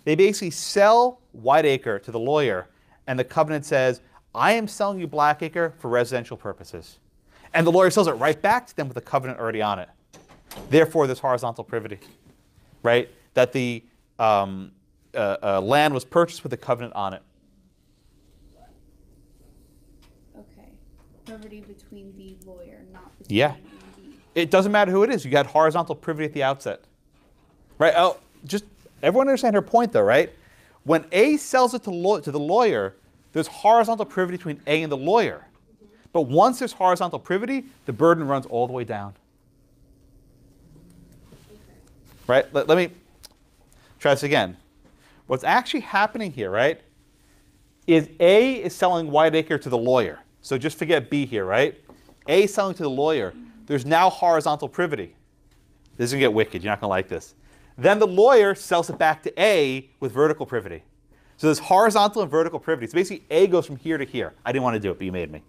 They basically sell Whiteacre to the lawyer, and the covenant says, I am selling you Blackacre for residential purposes. And the lawyer sells it right back to them with a covenant already on it. Therefore, there's horizontal privity. Right? That the land was purchased with a covenant on it. Okay. Privity between the lawyer, not between Yeah. A and B. It doesn't matter who it is. You got horizontal privity at the outset. Right? Oh, just everyone understand her point, though, right? When A sells it to the lawyer, there's horizontal privity between A and the lawyer. But once there's horizontal privity, the burden runs all the way down. Right? Let me try this again. What's actually happening here, right, is A is selling Whiteacre to the lawyer. So just forget B here, right? A is selling to the lawyer. There's now horizontal privity. This is going to get wicked. You're not going to like this. Then the lawyer sells it back to A with vertical privity. So there's horizontal and vertical privity. So basically A goes from here to here. I didn't want to do it, but you made me.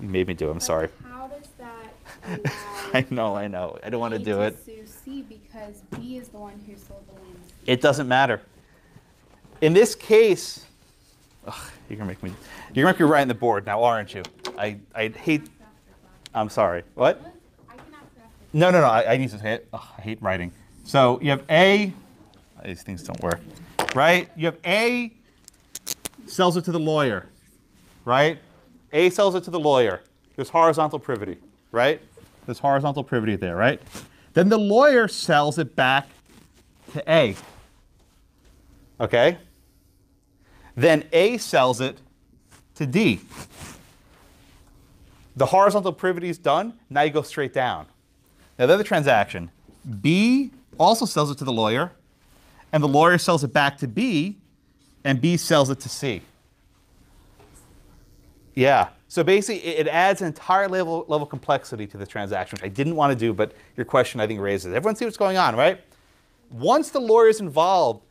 You made me do it. I'm sorry. How does that allow I know. I don't want to B do it. sue C because B is the one who sold the land? It doesn't matter. In this case, you're gonna make me write on the board now, aren't you? I hate. I'm sorry. What? No. I need to say it. I hate writing. So you have A. These things don't work, right? You have A sells it to the lawyer, right? A sells it to the lawyer. There's horizontal privity, right? There's horizontal privity there, right? Then the lawyer sells it back to A. Okay? Then A sells it to D. The horizontal privity is done. Now you go straight down. Now the other transaction, B also sells it to the lawyer, and the lawyer sells it back to B, and B sells it to C. Yeah. So basically, it adds an entire level of complexity to the transaction, which I didn't want to do, but your question, I think, raises it. Everyone see what's going on, right? Once the lawyer is involved,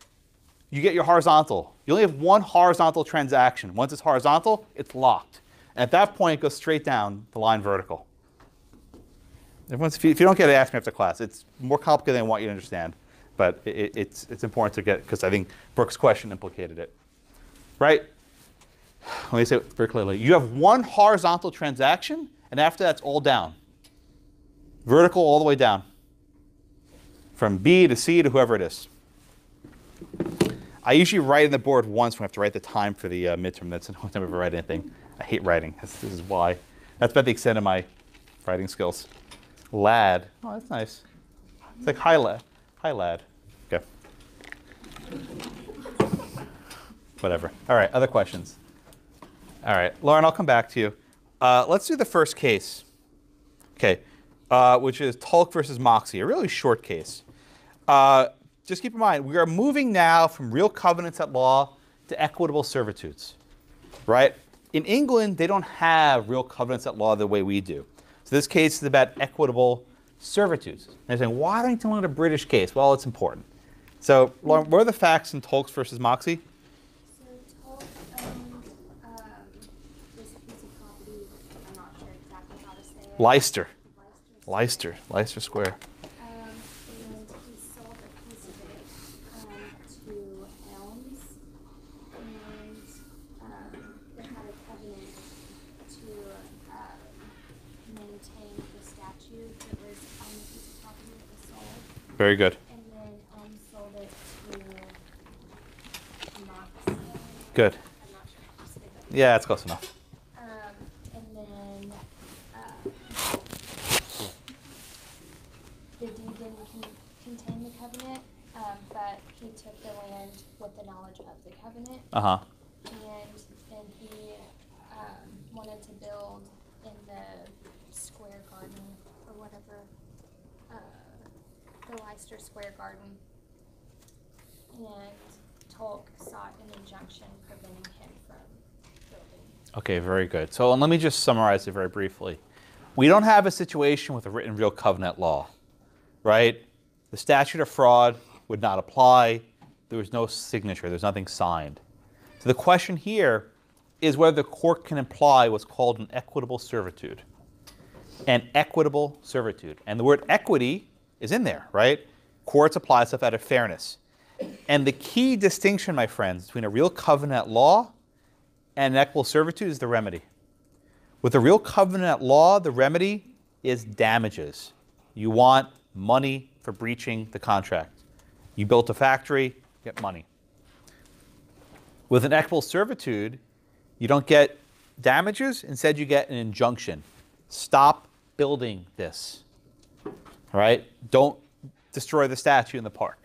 you get your horizontal. You only have one horizontal transaction. Once it's horizontal, it's locked. And at that point, it goes straight down the line vertical. If you don't get it, ask me after class. It's more complicated than I want you to understand. But it's important to get, because I think Brooke's question implicated it. Right? Let me say it very clearly. You have one horizontal transaction, and after that, it's all down. Vertical all the way down. From B to C to whoever it is. I usually write in the board once when I have to write the time for the midterm. That's the only time I ever write anything. I hate writing. This is why. That's about the extent of my writing skills. Lad. Oh, that's nice. It's like hi, lad. Hi, lad. Okay. Whatever. All right, other questions? All right, Lauren, I'll come back to you. Let's do the first case. Okay, which is Tulk versus Moxie, a really short case. Just keep in mind, we are moving now from real covenants at law to equitable servitudes, right? In England, they don't have real covenants at law the way we do. So this case is about equitable servitudes. And they're saying, why don't you tell me a British case? Well, it's important. So, Lauren, what are the facts in Tulks versus Moxie? So Tulk owned this piece of property. I'm not sure exactly how to say it. Leicester Square. And he sold a piece of it to Elms, and they had a covenant to maintain the statue that was on the piece of property that was sold. Very good. And then sold it to Moxie. Good. I'm not sure how to say that. Yeah, it's close enough. And then the deed didn't contain the covenant, but he took the land with the knowledge of the covenant. Uh-huh. And he wanted to build in the square garden or whatever, the Leicester Square Garden. And Tulk sought an injunction preventing him from building. Okay, very good. So let me just summarize it very briefly. We don't have a situation with a written real covenant law, right? The statute of fraud would not apply. There was no signature. There's nothing signed. So the question here is whether the court can imply what's called an equitable servitude. An equitable servitude. And the word equity is in there, right? Courts apply stuff out of fairness. And the key distinction, my friends, between a real covenant law and an equitable servitude is the remedy. With a real covenant law, the remedy is damages. You want money for breaching the contract. You built a factory, get money. With an equitable servitude, you don't get damages. Instead, you get an injunction. Stop building this. All right? Don't destroy the statue in the park.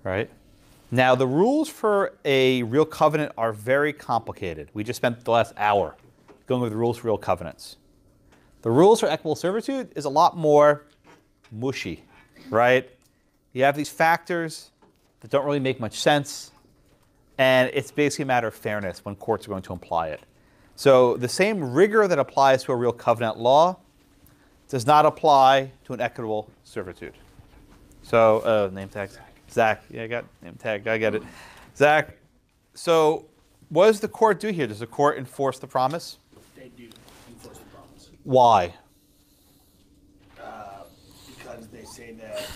Right? Now, the rules for a real covenant are very complicated. We just spent the last hour going over the rules for real covenants. The rules for equitable servitude is a lot more mushy, right? You have these factors that don't really make much sense, and it's basically a matter of fairness when courts are going to apply it. So the same rigor that applies to a real covenant law does not apply to an equitable servitude. So, name tag. Zach. Yeah, I got name tag. I get it. Zach, so what does the court do here? Does the court enforce the promise? They do enforce the promise. Why? Because they say that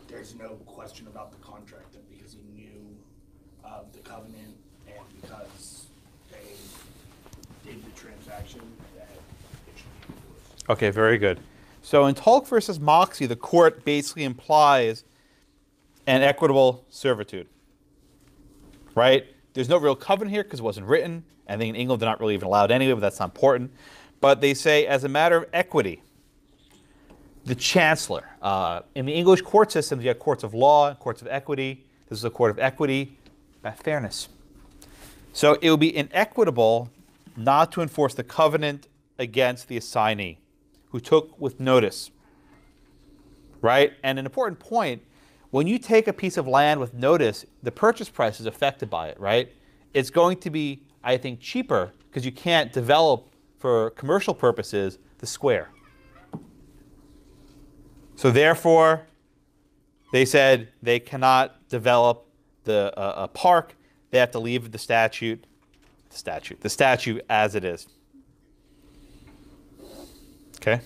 there's no question about the contract, that because he knew of the covenant and because they did the transaction, that it should be enforced. Okay, very good. So in Tulk versus Moxie, the court basically implies an equitable servitude, right? There's no real covenant here because it wasn't written. I think in England they're not really even allowed anyway, but that's not important. But they say as a matter of equity, the chancellor, in the English court system, you have courts of law, courts of equity. This is a court of equity, about fairness. So it would be inequitable not to enforce the covenant against the assignee who took with notice, right? And an important point, when you take a piece of land with notice, the purchase price is affected by it, right? It's going to be, I think, cheaper because you can't develop for commercial purposes the square. So therefore, they said they cannot develop the a park. They have to leave the statute as it is. Okay.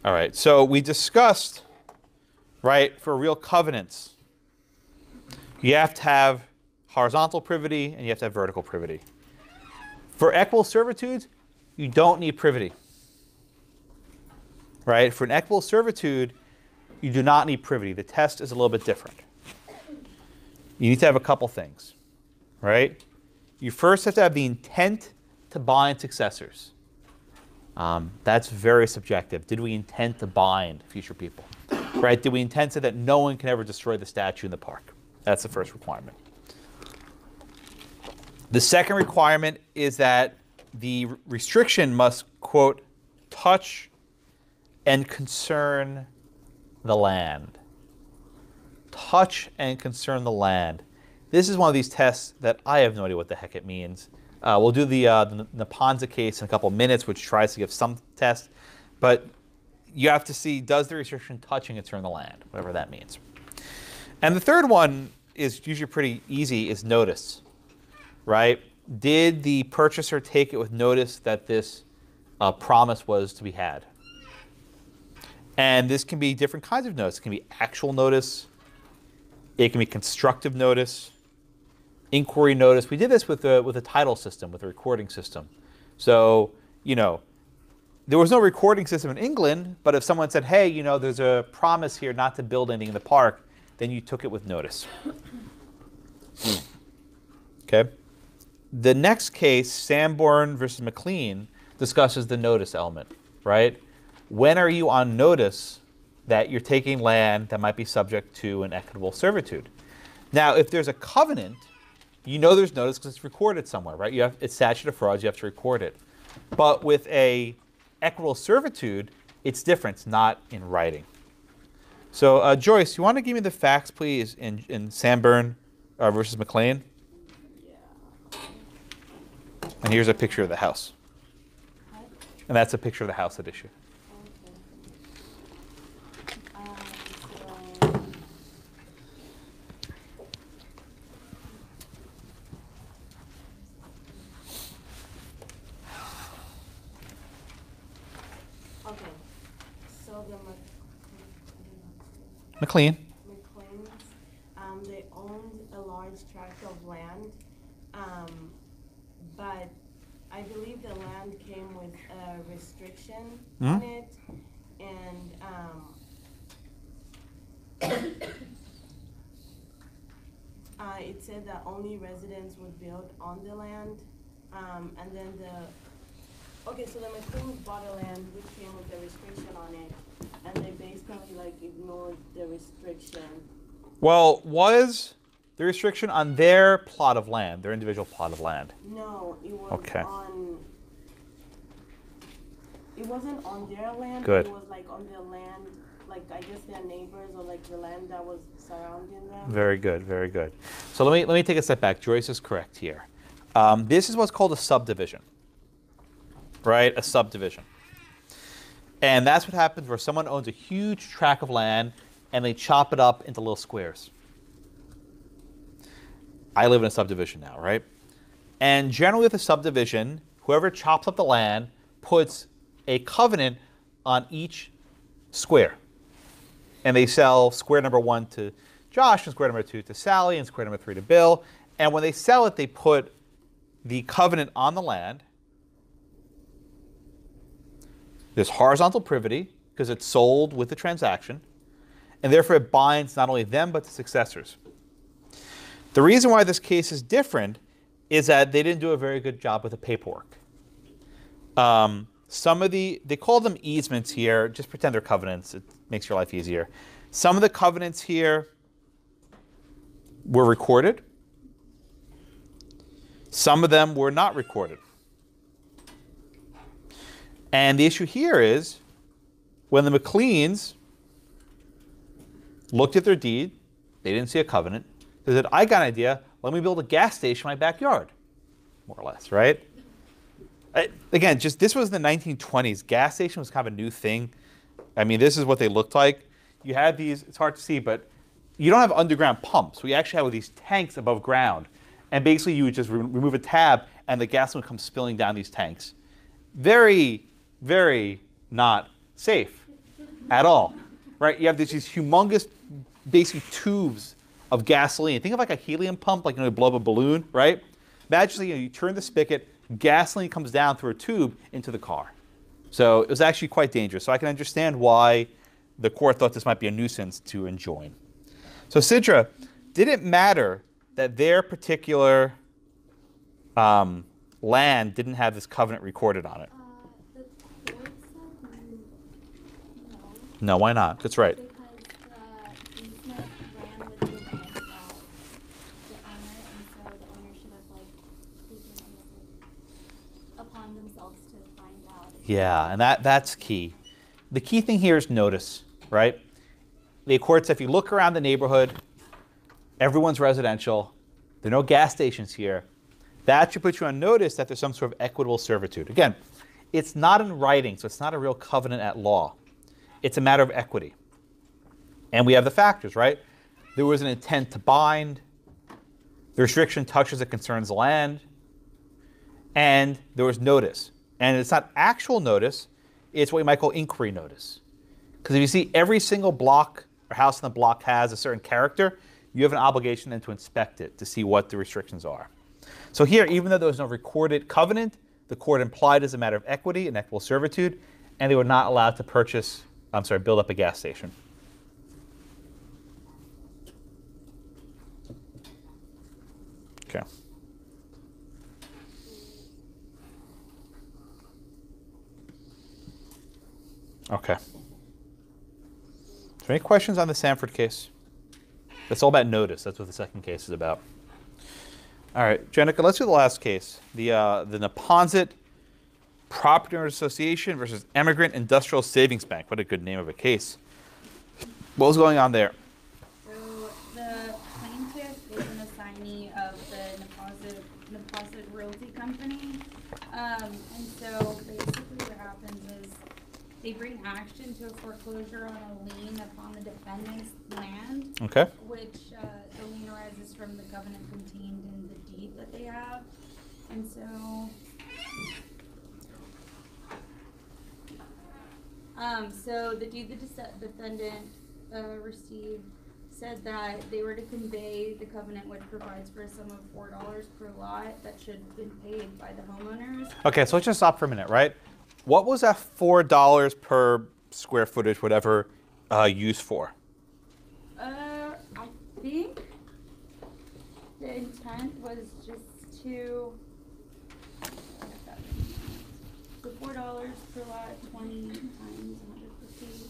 All right. So we discussed, right, for real covenants, you have to have horizontal privity and you have to have vertical privity. For equitable servitudes, you don't need privity. Right? For an equitable servitude, you do not need privity. The test is a little bit different. You need to have a couple things, right? You first have to have the intent to bind successors. That's very subjective. Did we intend to bind future people? Right? Did we intend so that no one can ever destroy the statue in the park? That's the first requirement. The second requirement is that the restriction must, quote, touch and concern the land. Touch and concern the land. This is one of these tests that I have no idea what the heck it means. We'll do the Napanza case in a couple of minutes, which tries to give some test. But you have to see, does the restriction touch and concern the land, whatever that means. And the third one is usually pretty easy, is notice. Right? Did the purchaser take it with notice that this promise was to be had? And this can be different kinds of notice. It can be actual notice. It can be constructive notice, inquiry notice. We did this with a title system, with a recording system. So, you know, there was no recording system in England, but if someone said, hey, you know, there's a promise here not to build anything in the park, then you took it with notice. Okay? The next case, Sanborn versus McLean, discusses the notice element, right? When are you on notice that you're taking land that might be subject to an equitable servitude? Now, if there's a covenant, you know there's notice because it's recorded somewhere, right? It's statute of frauds, you have to record it. But with a equitable servitude, it's different. It's not in writing. So, Joyce, you want to give me the facts, please, in Sanborn versus McLean? And here's a picture of the house. And that's a picture of the house at issue. Okay, so the McLean. McLeans, they owned a large tract of land, but I believe the land came with a restriction on it, and it said that only residents would build on the land, and then so the McLeans bought a land which came with a restriction on it, and they basically like ignored the restriction. Well, was the restriction on their plot of land, their individual plot of land? No, it was on. It wasn't on their land. Good. It was like on the land like, I guess their neighbors or like the land that was surrounding them? Very good, very good. So let me take a step back. Joyce is correct here. This is what's called a subdivision, right? A subdivision. And that's what happens where someone owns a huge tract of land and they chop it up into little squares. I live in a subdivision now, right? And generally with a subdivision, whoever chops up the land puts a covenant on each square. And they sell square number 1 to Josh, and square number 2 to Sally, and square number 3 to Bill. And when they sell it, they put the covenant on the land. There's horizontal privity, because it's sold with the transaction. And therefore it binds not only them, but the successors. The reason why this case is different is that they didn't do a very good job with the paperwork. They call them easements here. Just pretend they're covenants. It makes your life easier. Some of the covenants here were recorded. Some of them were not recorded. And the issue here is when the McLeans looked at their deed, they didn't see a covenant. They said, I got an idea. Let me build a gas station in my backyard. More or less, right? Again, this was the 1920s. Gas station was kind of a new thing. I mean, this is what they looked like. You had these, it's hard to see, but you don't have underground pumps. We actually have these tanks above ground. And basically you would just remove a tab and the gas would come spilling down these tanks. Very, very not safe at all, right? You have these humongous, basically tubes of gasoline. Think of like a helium pump, like you blow up a balloon, right? Imagine you turn the spigot, gasoline comes down through a tube into the car. So it was actually quite dangerous. So I can understand why the court thought this might be a nuisance to enjoin. So Sidra, did it matter that their particular land didn't have this covenant recorded on it? The court said no. No, why not? That's right. Because the easement ran with the land of the owner, and so the owner should have taken it upon themselves to find out. Yeah, and that's key. The key thing here is notice, right? The court said if you look around the neighborhood, everyone's residential, there are no gas stations here, that should put you on notice that there's some sort of equitable servitude. Again, it's not in writing, so it's not a real covenant at law. It's a matter of equity. And we have the factors, right? There was an intent to bind, the restriction touches that concerns the land, and there was notice. And it's not actual notice, it's what we might call inquiry notice. Because if you see every single block or house in the block has a certain character, you have an obligation then to inspect it to see what the restrictions are. So here, even though there was no recorded covenant, the court implied as a matter of equity and equitable servitude, and they were not allowed to build up a gas station. Okay. Okay. Is there any questions on the Sanford case? That's all about notice. That's what the second case is about. All right, Jenica, let's do the last case. The Neponset Property Owners Association versus Emigrant Industrial Savings Bank. What a good name of a case. What was going on there? So the plaintiff is an assignee of the Neponset Realty Company. And so basically what happens is they bring action to a foreclosure on a lien upon the defendant's land. Okay. Which the lien arises from the covenant contained in the deed that they have. And so the deed the defendant received said that they were to convey the covenant, which provides for a sum of $4 per lot that should have been paid by the homeowners. Okay, so let's just stop for a minute, right? What was that $4 per square footage, whatever, used for? I think the intent was just to the $4 per lot, 20 times 150.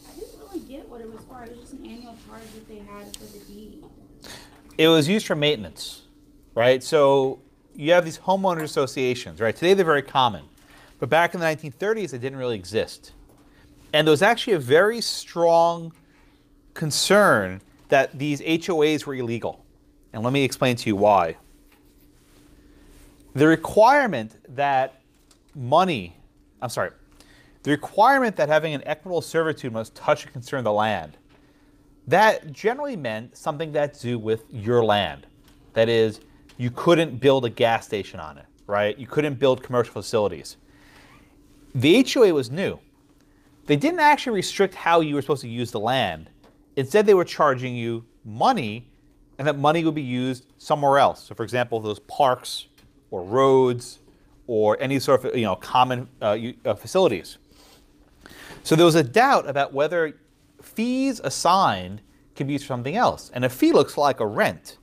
I didn't really get what it was for. It was just an annual charge that they had for the deed. It was used for maintenance, right? So you have these homeowner associations, right? Today they're very common. But back in the 1930s, it didn't really exist. And there was actually a very strong concern that these HOAs were illegal. And let me explain to you why. The requirement that the requirement that having an equitable servitude must touch and concern the land, that generally meant something that's to do with your land. That is, you couldn't build a gas station on it, right? You couldn't build commercial facilities. The HOA was new. They didn't actually restrict how you were supposed to use the land. Instead, they were charging you money, and that money would be used somewhere else. So, for example, those parks or roads or any sort of common facilities. So there was a doubt about whether fees assigned can be used for something else. And a fee looks like a rent.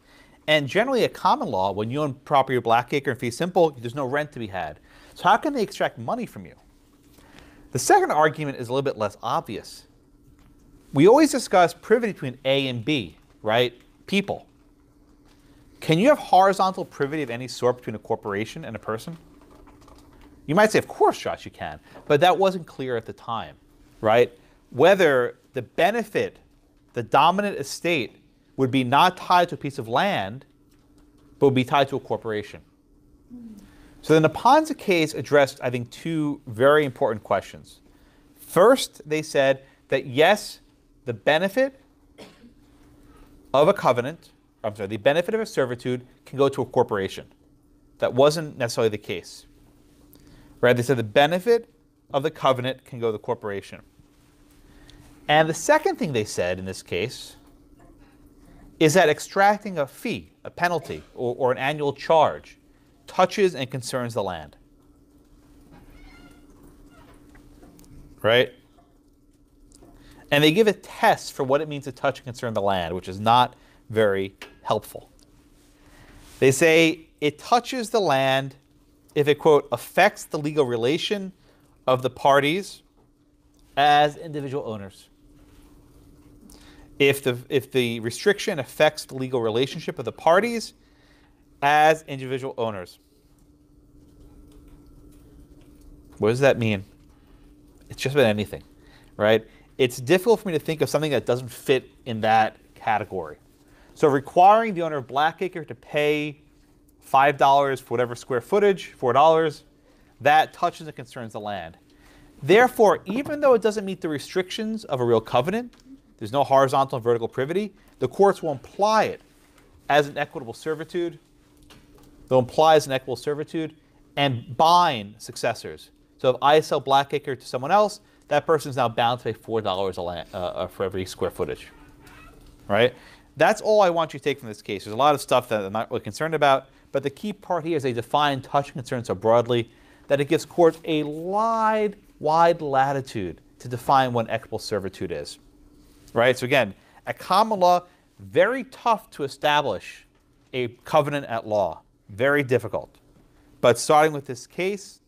And generally, a common law, when you own property or Blackacre and fee simple, there's no rent to be had. So how can they extract money from you? The second argument is a little bit less obvious. We always discuss privity between A and B, right? People. Can you have horizontal privity of any sort between a corporation and a person? You might say, of course, Josh, you can. But that wasn't clear at the time, right? Whether the benefit, the dominant estate, would be not tied to a piece of land, but would be tied to a corporation. So the Neponset case addressed, I think, two very important questions. First, they said that yes, the benefit of a covenant, the benefit of a servitude can go to a corporation. That wasn't necessarily the case. Right? They said the benefit of the covenant can go to the corporation. And the second thing they said in this case is that extracting a fee, a penalty, or an annual charge touches and concerns the land. Right? And they give a test for what it means to touch and concern the land, which is not very helpful. They say it touches the land if it, quote, affects the legal relation of the parties as individual owners. If the restriction affects the legal relationship of the parties as individual owners. What does that mean? It's just about anything, right? It's difficult for me to think of something that doesn't fit in that category. So requiring the owner of Blackacre to pay $5 for whatever square footage, $4, that touches and concerns the land. Therefore, even though it doesn't meet the restrictions of a real covenant, there's no horizontal and vertical privity, the courts will imply it as an equitable servitude. They'll imply as an equitable servitude and bind successors. So if I sell Blackacre to someone else, that person is now bound to pay $4 for every square footage. Right? That's all I want you to take from this case. There's a lot of stuff that I'm not really concerned about, but the key part here is they define touch and concern so broadly that it gives courts a wide latitude to define what equitable servitude is. Right? So again, at common law, very tough to establish a covenant at law. Very difficult. But starting with this case,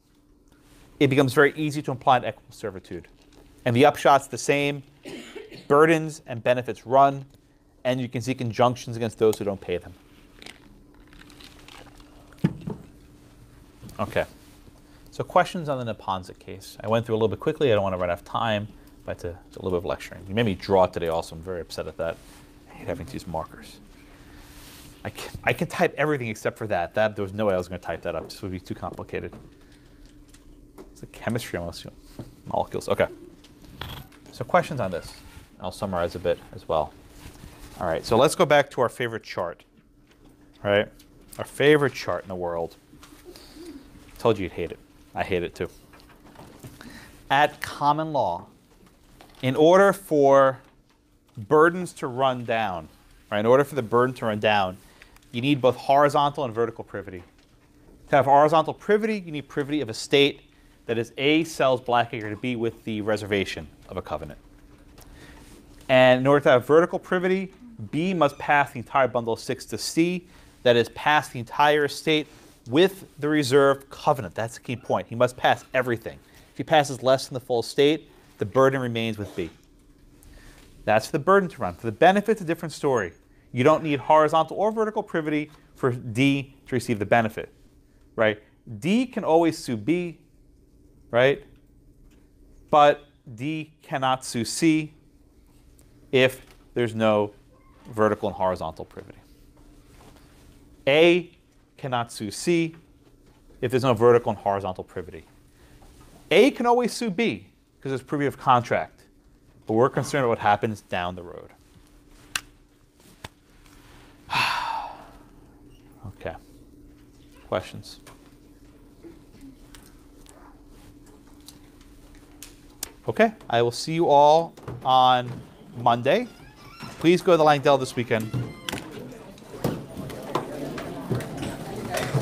it becomes very easy to apply an equitable servitude. And the upshot's the same. Burdens and benefits run, and you can seek injunctions against those who don't pay them. Okay. So questions on the Neponset case. I went through a little bit quickly. I don't want to run out of time, but it's a little bit of lecturing. You made me draw today also. I'm very upset at that. I hate having to use markers. I can type everything except for that. There was no way I was going to type that up. This would be too complicated. It's like chemistry almost. Molecules. Okay. So questions on this. I'll summarize a bit as well. All right. So let's go back to our favorite chart. All right. Our favorite chart in the world. I told you you'd hate it. I hate it too. At common law, in order for burdens to run down, right, in order for the burden to run down, you need both horizontal and vertical privity. To have horizontal privity, you need privity of a state that is A, sells Blackacre to B with the reservation of a covenant. And in order to have vertical privity, B must pass the entire bundle of 6 to C, that is, pass the entire estate with the reserved covenant. That's the key point. He must pass everything. If he passes less than the full estate, the burden remains with B. That's for the burden to run. For the benefit, it's a different story. You don't need horizontal or vertical privity for D to receive the benefit, right? D can always sue B right? But D cannot sue C if there's no vertical and horizontal privity. A cannot sue C if there's no vertical and horizontal privity. A can always sue B because there's privity of contract, but we're concerned about what happens down the road. Okay. Questions? Okay, I will see you all on Monday. Please go to the Langdell this weekend.